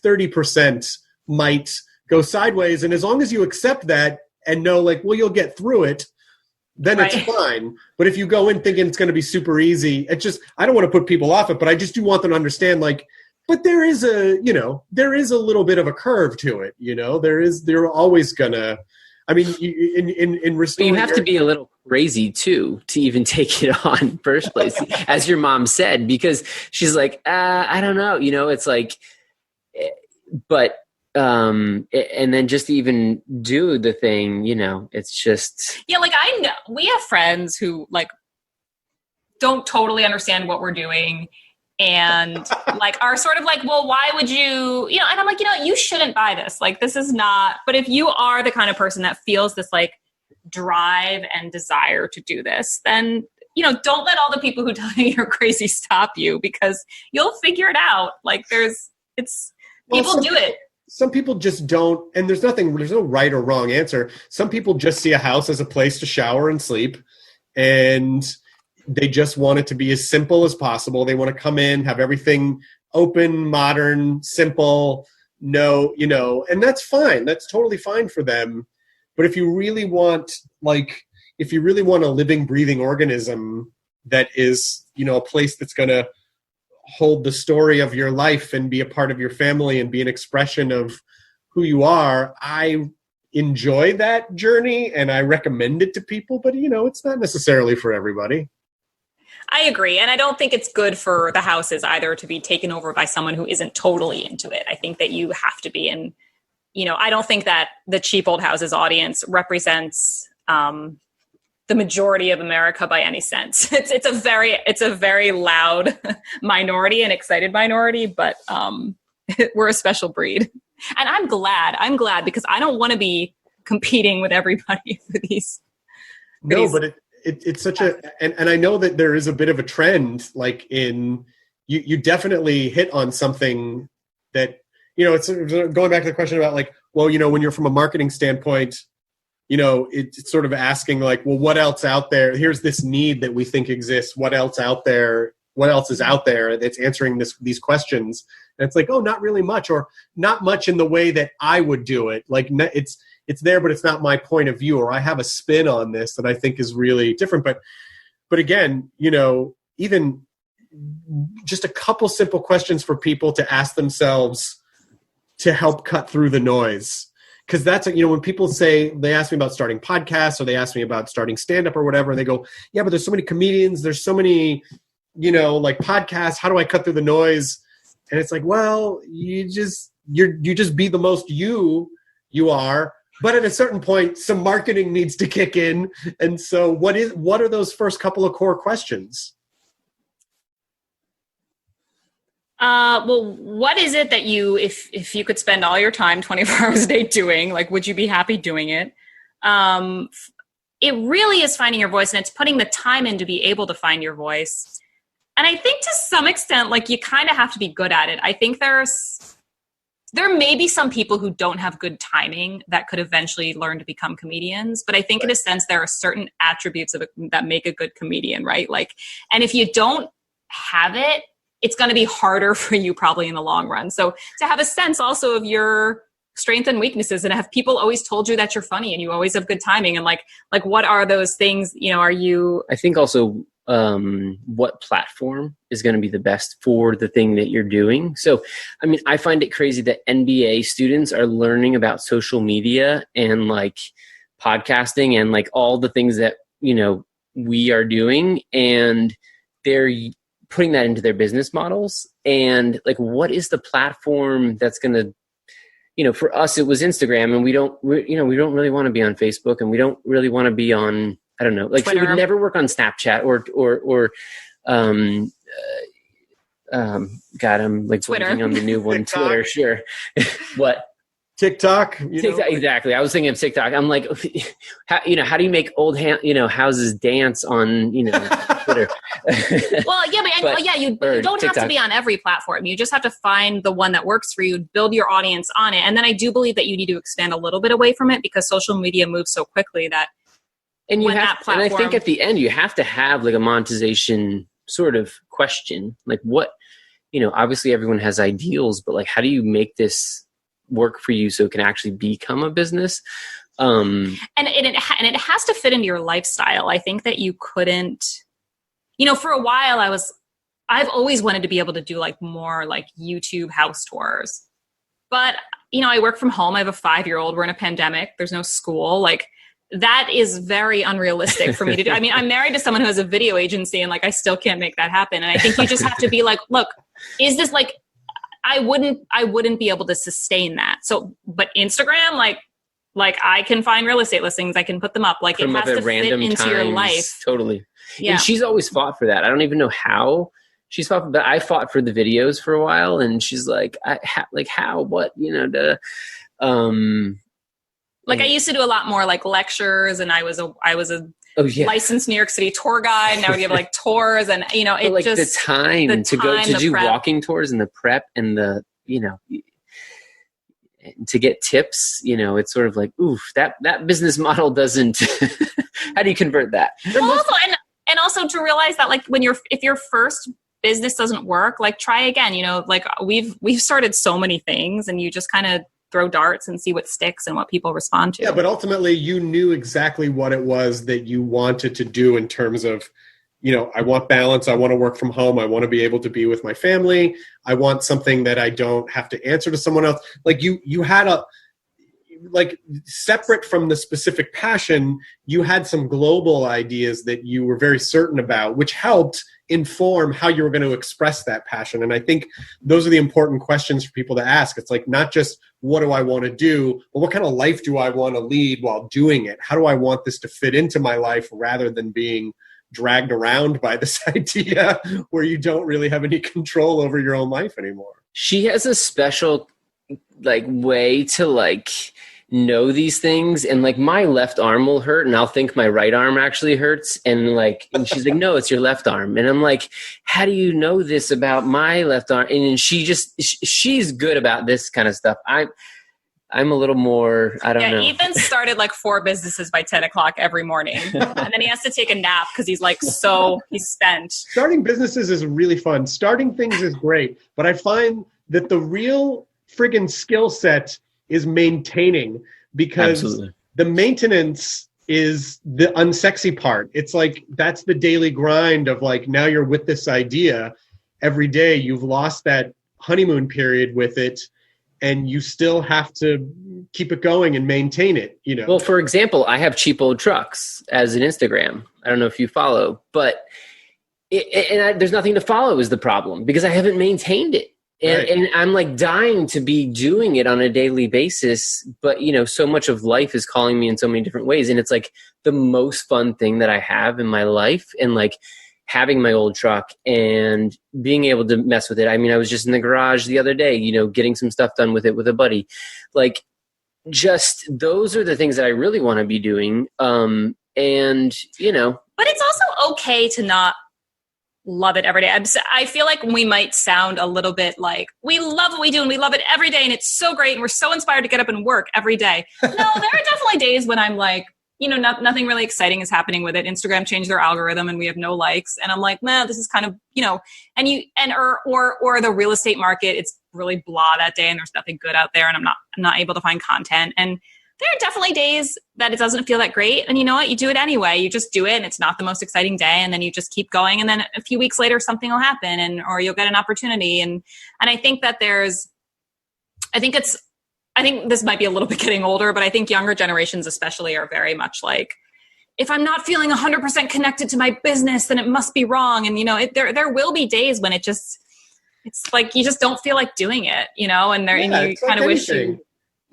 30% might go sideways. And as long as you accept that and know like, well, you'll get through it, then it's fine. But if you go in thinking it's going to be super easy, I don't want to put people off it, but I just do want them to understand like, but there is a little bit of a curve to it. They're always gonna, I mean, in restoring, you have to be a little crazy too, to even take it on first place, as your mom said, because she's like, I don't know, it's like, but, and then just to even do the thing, it's just. Yeah. Like I know we have friends who like don't totally understand what we're doing and like are sort of like, well, why would you, and I'm like, you shouldn't buy this. Like, this is not, but if you are the kind of person that feels this like drive and desire to do this, then, don't let all the people who tell you you're crazy stop you, because you'll figure it out. Like people do it. Some people just don't, and there's no right or wrong answer. Some people just see a house as a place to shower and sleep, and they just want it to be as simple as possible. They want to come in, have everything open, modern, simple, and that's fine. That's totally fine for them. But if you really want a living, breathing organism that is, a place that's going to hold the story of your life and be a part of your family and be an expression of who you are, I enjoy that journey and I recommend it to people, but it's not necessarily for everybody. I agree. And I don't think it's good for the houses either to be taken over by someone who isn't totally into it. I think that you have to be in, I don't think that the cheap old houses audience represents the majority of America by any sense. It's a very loud minority and excited minority, but we're a special breed. And I'm glad because I don't want to be competing with everybody for these. No, but it's such and I know that there is a bit of a trend, like you definitely hit on something that, it's going back to the question about like, well, when you're from a marketing standpoint, it's sort of asking like, well, what else out there? Here's this need that we think exists. What else out there? What else is out there that's answering these questions? And it's like, oh, not really much, or not much in the way that I would do it. Like it's there, but it's not my point of view, or I have a spin on this that I think is really different. But again, even just a couple simple questions for people to ask themselves to help cut through the noise. Because that's, when people they ask me about starting podcasts, or they ask me about starting stand-up or whatever, and they go, yeah, but there's so many comedians, there's so many, like podcasts, how do I cut through the noise? And it's like, well, you just be the most you are. But at a certain point, some marketing needs to kick in. And so what are those first couple of core questions? Well, what is it that if you could spend all your time 24 hours a day doing, like, would you be happy doing it? It really is finding your voice, and it's putting the time in to be able to find your voice. And I think to some extent, like, you kind of have to be good at it. I think there may be some people who don't have good timing that could eventually learn to become comedians. But I think in a sense, there are certain attributes that make a good comedian, right? Like, and if you don't have it, it's going to be harder for you probably in the long run. So to have a sense also of your strengths and weaknesses, and have people always told you that you're funny and you always have good timing, and like what are those things, are you... I think also what platform is going to be the best for the thing that you're doing. So, I mean, I find it crazy that NBA students are learning about social media and like podcasting and like all the things that, we are doing, and they're putting that into their business models. And like, what is the platform that's going to, for us, it was Instagram, and we don't really want to be on Facebook, and we don't really want to be on, I don't know, like Twitter. It would never work on Snapchat or God, I'm like blanking on the new one, Twitter. Sure. What? TikTok, TikTok, exactly. I was thinking of TikTok. I'm like, how do you make old houses dance on Twitter? Well, yeah, but you don't TikTok. Have to be on every platform. You just have to find the one that works for you, build your audience on it, and then I do believe that you need to expand a little bit away from it, because social media moves so quickly that. And and I think at the end you have to have like a monetization sort of question, like what, obviously everyone has ideals, but like, how do you make this work for you so it can actually become a business? And it has to fit into your lifestyle. I think that you couldn't, for a while I've always wanted to be able to do like more like YouTube house tours, but I work from home. I have a 5-year-old. We're in a pandemic. There's no school. Like, that is very unrealistic for me to do. I mean, I'm married to someone who has a video agency, and like, I still can't make that happen. And I think you just have to be like, look, is this like, I wouldn't be able to sustain that. So, but Instagram, like I can find real estate listings. I can put them up. Like, it has to fit into your life. Totally. Yeah. And she's always fought for that. I don't even know how she's fought for that. I fought for the videos for a while, and she's like, how, what, like, I used to do a lot more like lectures, and I was a licensed New York City tour guide, and I would give like tours, and it like just the time to go to do walking tours and the prep and the to get tips. It's sort of like, oof, that business model doesn't. How do you convert that? Well, also to realize that like if your first business doesn't work, like try again. Like we've started so many things, and you just kind of throw darts and see what sticks and what people respond to. Yeah, but ultimately you knew exactly what it was that you wanted to do in terms of, I want balance. I want to work from home. I want to be able to be with my family. I want something that I don't have to answer to someone else. Like you had separate from the specific passion, you had some global ideas that you were very certain about, which helped inform how you were going to express that passion. And I think those are the important questions for people to ask. It's like, not just what do I want to do, but what kind of life do I want to lead while doing it? How do I want this to fit into my life, rather than being dragged around by this idea where you don't really have any control over your own life anymore? She has a special like way to like know these things, and like my left arm will hurt and I'll think my right arm actually hurts, and she's like, no, it's your left arm, and I'm like, how do you know this about my left arm? And she's good about this kind of stuff. I'm a little more, I don't know. Ethan started like 4 businesses by 10 o'clock every morning. And then he has to take a nap because he's spent. Starting businesses is really fun. Starting things is great. But I find that the real friggin' skill set is maintaining, because Absolutely. The maintenance is the unsexy part. It's like, that's the daily grind of like, now you're with this idea every day. You've lost that honeymoon period with it, and you still have to keep it going and maintain it, you know? Well, for example, I have cheap old trucks as an Instagram. I don't know if you follow, but there's nothing to follow is the problem, because I haven't maintained it. And I'm like dying to be doing it on a daily basis. But, you know, so much of life is calling me in so many different ways. And it's like the most fun thing that I have in my life. And like having my old truck and being able to mess with it. I mean, I was just in the garage the other day, you know, getting some stuff done with it with a buddy. Like, just those are the things that I really want to be doing. And, you know. But it's also okay to not love it every day. I feel like we might sound a little bit like, we love what we do and we love it every day and it's so great and we're so inspired to get up and work every day. No, there are definitely days when I'm like, you know, nothing really exciting is happening with it. Instagram changed their algorithm and we have no likes. And I'm like, nah, this is kind of, you know, or the real estate market, it's really blah that day and there's nothing good out there and I'm not able to find content. And there are definitely days that it doesn't feel that great. And you know what? You do it anyway. You just do it and it's not the most exciting day. And then you just keep going. And then a few weeks later, something will happen or you'll get an opportunity. And I think that I think this might be a little bit getting older, but I think younger generations especially are very much like, if I'm not feeling 100% connected to my business, then it must be wrong. And, you know, there will be days when it's like, you just don't feel like doing it, you know, and you kind of wish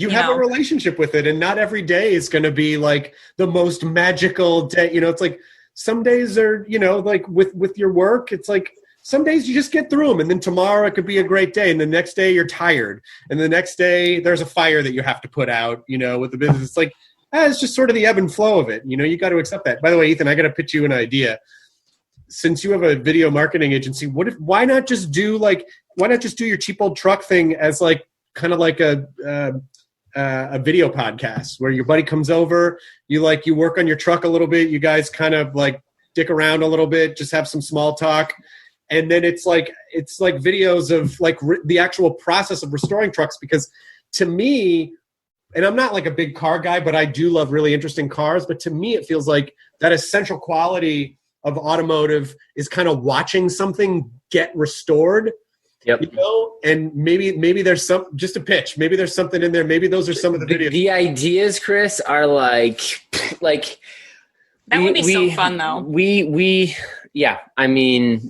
you have a relationship with it, and not every day is going to be like the most magical day. You know, it's like some days are, you know, like with your work, it's like some days you just get through them, and then tomorrow it could be a great day, and the next day you're tired, and the next day there's a fire that you have to put out, you know, with the business. It's like, it's just sort of the ebb and flow of it. You know, you got to accept that. By the way, Ethan, I got to pitch you an idea. Since you have a video marketing agency, why not just do your cheap old truck thing as like kind of like a video podcast where your buddy comes over, you work on your truck a little bit, you guys kind of like dick around a little bit, just have some small talk, and then it's like videos of like the actual process of restoring trucks. Because to me, and I'm not like a big car guy, but I do love really interesting cars, but to me it feels like that essential quality of automotive is kind of watching something get restored. Yep. You know, and maybe there's just a pitch. Maybe there's something in there. Maybe those are some of the videos. The ideas, Chris, are like that would be so fun though. Yeah. I mean,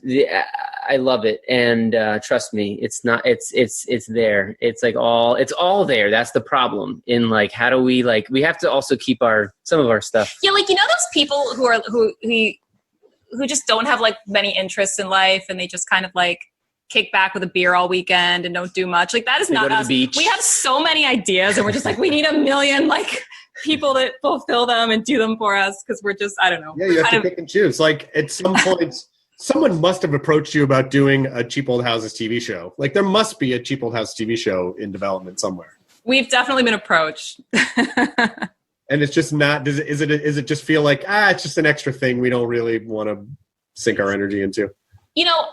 I love it, and trust me, it's not. It's there. It's like it's all there. That's the problem. In like, how do we we have to also keep some of our stuff. Yeah, like, you know, those people who just don't have like many interests in life, and they just kind of like kick back with a beer all weekend and don't do much. Like, that is not us. We have so many ideas and we're just like, we need 1 million like people that fulfill them and do them for us, because we're just, I don't know. Yeah, you have to pick and choose. Like, at some point, someone must have approached you about doing a Cheap Old Houses TV show. Like, there must be a Cheap Old House TV show in development somewhere. We've definitely been approached. And it's just not, is it just feel like, it's just an extra thing we don't really want to sink our energy into? You know,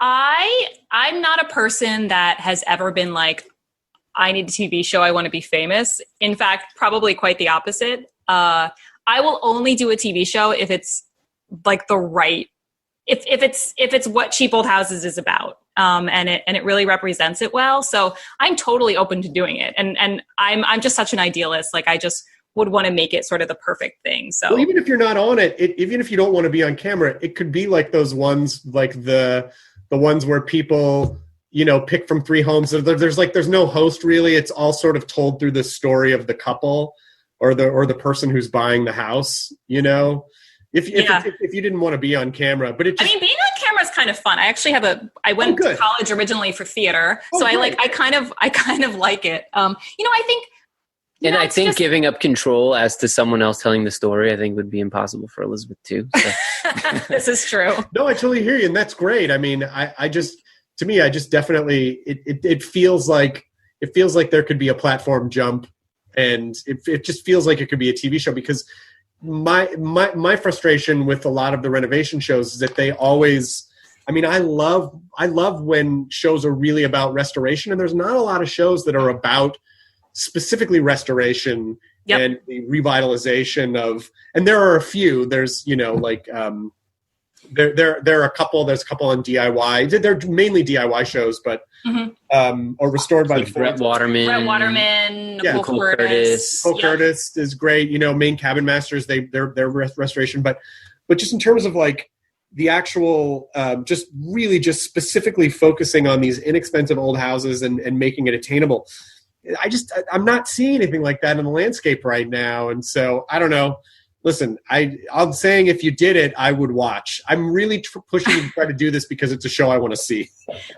I'm not a person that has ever been like, I need a TV show, I want to be famous. In fact, probably quite the opposite. I will only do a TV show if it's like the right, if it's what Cheap Old Houses is about. And it really represents it well. So I'm totally open to doing it. And I'm just such an idealist. Like, I just would want to make it sort of the perfect thing. So even if you're not on it, even if you don't want to be on camera, it could be like those ones, like the ones where people, you know, pick from 3 homes. There's no host really. It's all sort of told through the story of the couple or the person who's buying the house, you know? if you didn't want to be on camera. But I mean, being on camera is kind of fun. I actually I went to college originally for theater, so I kind of like it. I think. And I think giving up control as to someone else telling the story, I think would be impossible for Elizabeth too. So. This is true. No, I totally hear you, and that's great. I mean, I just definitely it feels like there could be a platform jump, and it just feels like it could be a TV show, because my frustration with a lot of the renovation shows is that they always. I mean, I love when shows are really about restoration, and there's not a lot of shows that are about specifically restoration and the revitalization of, and there are a few. There's there are a couple. There's a couple on DIY. They're mainly DIY shows, but or restored by the Brett Waterman, Cole Curtis. Cole Curtis is great. Main Cabin Masters. They're restoration, but just in terms of like the actual, just specifically focusing on these inexpensive old houses and making it attainable. I'm not seeing anything like that in the landscape right now. And so I don't know. Listen, I'm saying if you did it, I would watch. I'm really pushing you to try to do this because it's a show I want to see.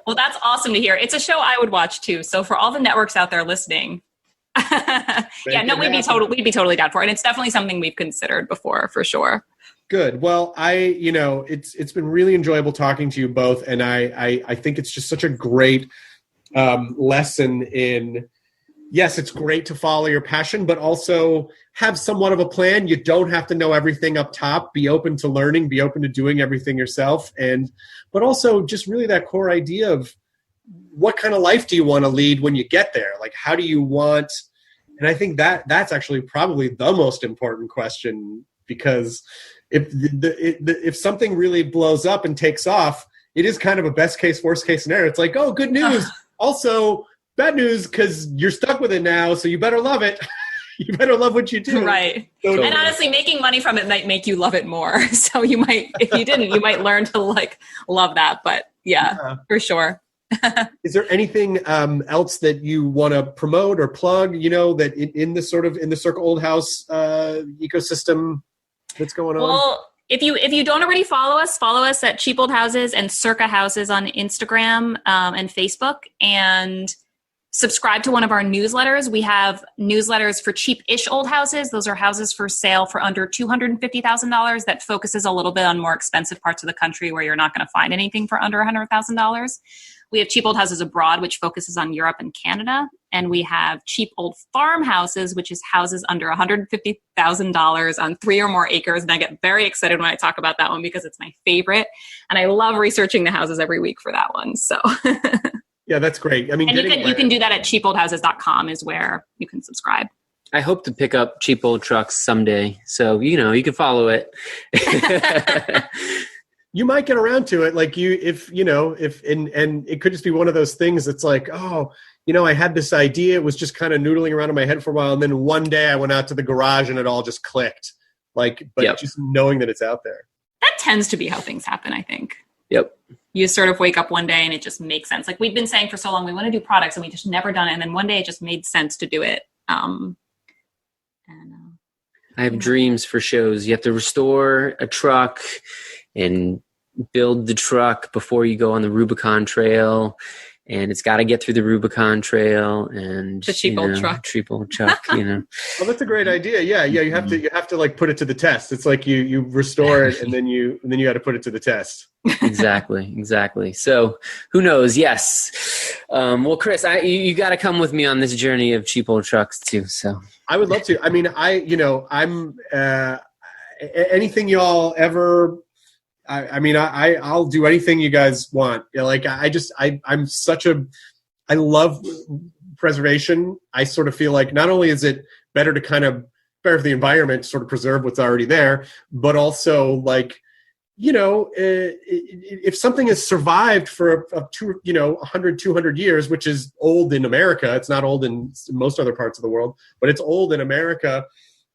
Well, that's awesome to hear. It's a show I would watch too. So for all the networks out there listening, we'd be totally down for it. And it's definitely something we've considered before, for sure. Good. Well, it's been really enjoyable talking to you both. And I think it's just such a great lesson in, yes, it's great to follow your passion, but also have somewhat of a plan. You don't have to know everything up top. Be open to learning, be open to doing everything yourself. But also just really that core idea of what kind of life do you want to lead when you get there? Like, how do you want, and I think that's actually probably the most important question, because if something really blows up and takes off, it is kind of a best case, worst case scenario. It's like, oh, good news. Also, bad news, because you're stuck with it now, so you better love it. You better love what you do. Right. Totally. And honestly, making money from it might make you love it more. So you might, if you didn't, you might learn to love that. But yeah. For sure. Is there anything else that you want to promote or plug, that in the Circa Old House ecosystem that's going on? Well, if you don't already follow us at Cheap Old Houses and Circa Houses on Instagram and Facebook, and subscribe to one of our newsletters. We have newsletters for cheap-ish old houses. Those are houses for sale for under $250,000 that focuses a little bit on more expensive parts of the country where you're not going to find anything for under $100,000. We have Cheap Old Houses Abroad, which focuses on Europe and Canada. And we have Cheap Old Farmhouses, which is houses under $150,000 on 3 or more acres. And I get very excited when I talk about that one because it's my favorite. And I love researching the houses every week for that one. So... Yeah, that's great. I mean, and you can do that at cheapoldhouses.com is where you can subscribe. I hope to pick up Cheap Old Trucks someday. So, you can follow it. You might get around to it. Like if it could just be one of those things that's like, oh, I had this idea. It was just kind of noodling around in my head for a while. And then one day I went out to the garage and it all just clicked. Just knowing that it's out there. That tends to be how things happen, I think. Yep. You sort of wake up one day and it just makes sense. Like we've been saying for so long, we want to do products and we just never done it. And then one day it just made sense to do it. I have dreams for shows. You have to restore a truck and build the truck before you go on the Rubicon Trail. And it's got to get through the Rubicon Trail and the cheap old truck. Well, that's a great idea. Yeah. You have to put it to the test. It's like you restore it and then you got to put it to the test. Exactly. So who knows? Yes. Well, Chris, you got to come with me on this journey of cheap old trucks too. So I would love to. I mean, I'm anything y'all ever. I'll do anything you guys want. I love preservation. I sort of feel like not only is it better for the environment to sort of preserve what's already there, but also if something has survived for 100, 200 years, which is old in America, it's not old in most other parts of the world, but it's old in America,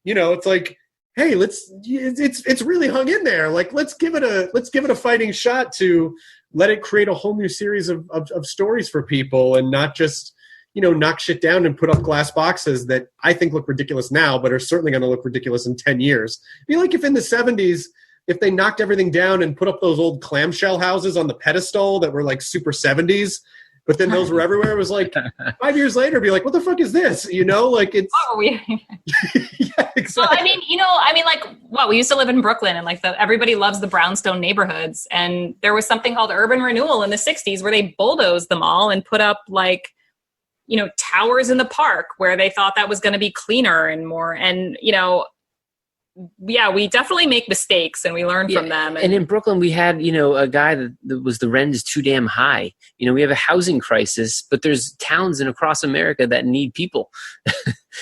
it's like, hey, it's really hung in there. Like, let's give it a fighting shot to let it create a whole new series of stories for people and not just, knock shit down and put up glass boxes that I think look ridiculous now, but are certainly going to look ridiculous in 10 years. I feel like if in the 70s, if they knocked everything down and put up those old clamshell houses on the pedestal that were like super 70s, but then those were everywhere. It was like 5 years later, be like, what the fuck is this? You know, like it's. Oh, we. Yeah, exactly. Well, we used to live in Brooklyn, and like everybody loves the brownstone neighborhoods. And there was something called urban renewal in the 60s where they bulldozed them all and put up like, towers in the park where they thought that was going to be cleaner and more. And, we definitely make mistakes and we learn from them. And in Brooklyn, we had, a guy that was the rent is too damn high. We have a housing crisis, but there's towns across America that need people.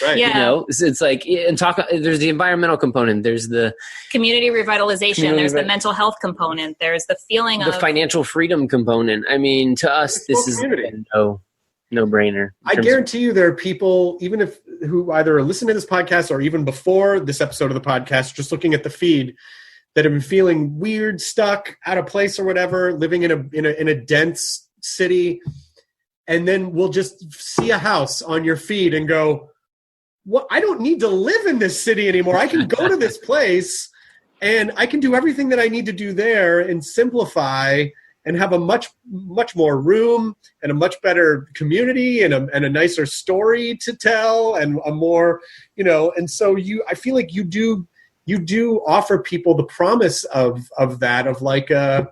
Right. Yeah. It's like, there's the environmental component. There's the community revitalization. There's the mental health component. There's the feeling of the financial freedom component. I mean, to us, this is no brainer. I guarantee you there are people, even who either listen to this podcast or even before this episode of the podcast, just looking at the feed, that have been feeling weird, stuck, out of place or whatever, living in a dense city, and then we'll just see a house on your feed and go, "What? I don't need to live in this city anymore. I can go to this place and I can do everything that I need to do there and simplify and have a much, much more room and a much better community and a nicer story to tell and a more, and so I feel like you do offer people the promise of that, of like a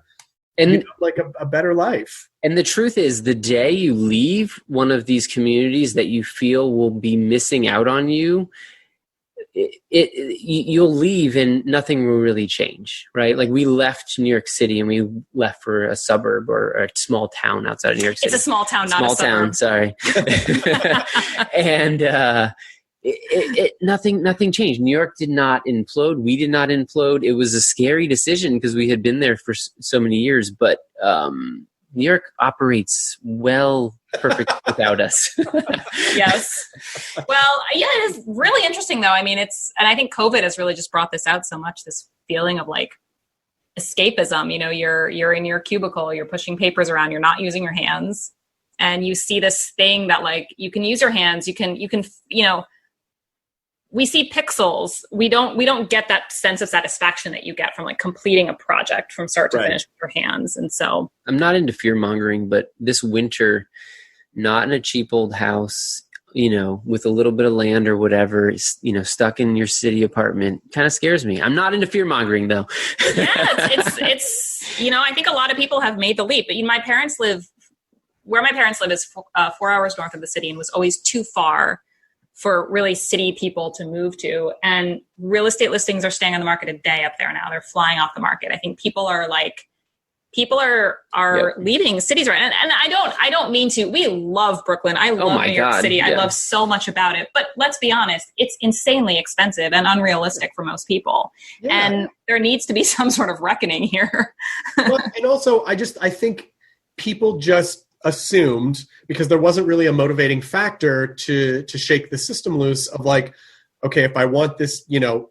better life. And the truth is, the day you leave one of these communities that you feel will be missing out on you, you'll leave and nothing will really change, right? Like we left New York City and we left for a suburb or a small town outside of New York City. It's a small town, not a suburb. Sorry. And nothing changed. New York did not implode. We did not implode. It was a scary decision because we had been there for so many years, but New York operates perfect without us. Yes. Well, yeah, it is really interesting though. I mean, and I think COVID has really just brought this out so much, this feeling of like escapism. You're in your cubicle, you're pushing papers around, you're not using your hands, and you see this thing that like, you can use your hands, you can, we see pixels. We don't get that sense of satisfaction that you get from like completing a project from start to finish with your hands. And so I'm not into fear mongering, but this winter, not in a cheap old house, with a little bit of land or whatever, stuck in your city apartment kind of scares me. I'm not into fear mongering though. Yeah, it's I think a lot of people have made the leap, but where my parents live is 4 hours north of the city and was always too far for really city people to move to. And real estate listings are staying on the market a day up there now. They're flying off the market. I think people are leaving cities right. And I don't mean to. We love Brooklyn. I love New York City. Yeah. I love so much about it. But let's be honest, it's insanely expensive and unrealistic for most people. Yeah. And there needs to be some sort of reckoning here. Well, and also, I think people just assumed, because there wasn't really a motivating factor to shake the system loose, of like, okay, if I want this,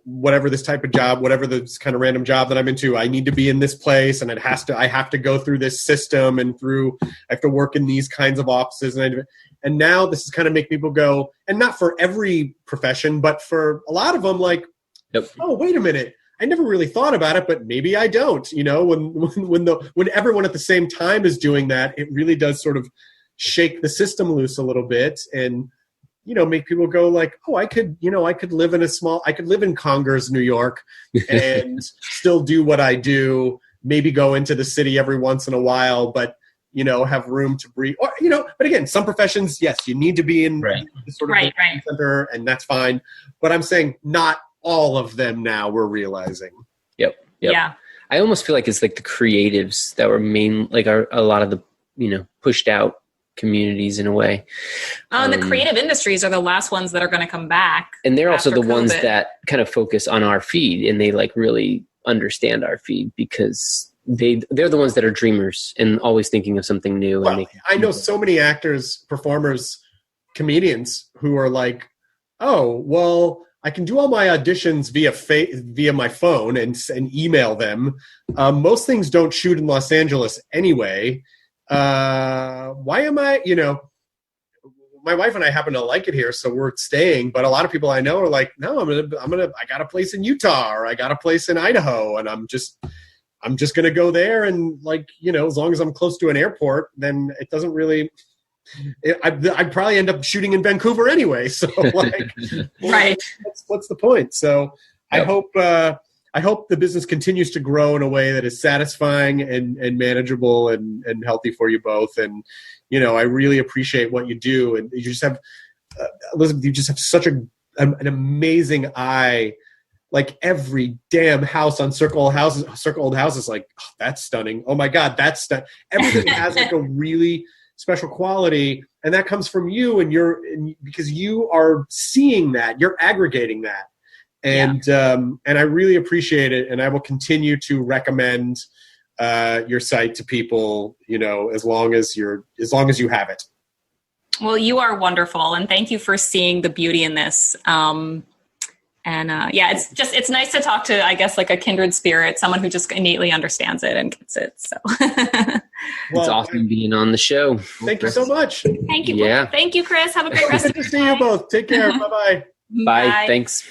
whatever this type of job, whatever this kind of random job that I'm into, I need to be in this place, and I have to go through this system and I have to work in these kinds of offices. And now this is kind of make people go, and not for every profession, but for a lot of them, like, yep. Oh, wait a minute. I never really thought about it, but maybe I don't. When everyone at the same time is doing that, it really does sort of shake the system loose a little bit, and make people go like, oh, I could live in Congers, New York, and still do what I do. Maybe go into the city every once in a while, but have room to breathe. Or but again, some professions, yes, you need to be in the sort of center, and that's fine. But I'm saying not all of them now, we're realizing. Yep. Yeah. I almost feel like it's like the creatives that were are a lot of the, pushed out communities in a way. And the creative industries are the last ones that are going to come back. And they're also the ones that kind of focus on our feed, and they like really understand our feed because they're the ones that are dreamers and always thinking of something new. Well, and I know so many actors, performers, comedians who are like, oh, well, I can do all my auditions via my phone and email them. Most things don't shoot in Los Angeles anyway. Why am I, my wife and I happen to like it here, so we're staying. But a lot of people I know are like, no, I got a place in Utah, or I got a place in Idaho, and I'm just going to go there. And like, as long as I'm close to an airport, then it doesn't really, I'd probably end up shooting in Vancouver anyway. So like, Right. What's the point? So yep. I hope the business continues to grow in a way that is satisfying and manageable and healthy for you both. And, I really appreciate what you do. And you just have, Elizabeth, you just have such an amazing eye. Like every damn house on Circle Old Houses, like, oh, that's stunning. Oh my God, that's stunning. Everything has like a really special quality. And that comes from you because you are seeing that, you're aggregating that. And I really appreciate it, and I will continue to recommend your site to people, as long as you have it. Well, you are wonderful, and thank you for seeing the beauty in this. It's nice to talk to, I guess, like a kindred spirit, someone who just innately understands it and gets it. So it's awesome being on the show. Thank you so much. Thank you. Yeah. Thank you, Chris. Have a great rest of your day. Good to see you both. Take care. Bye-bye. Bye. Thanks.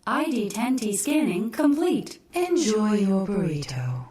ID10T scanning complete. Enjoy your burrito.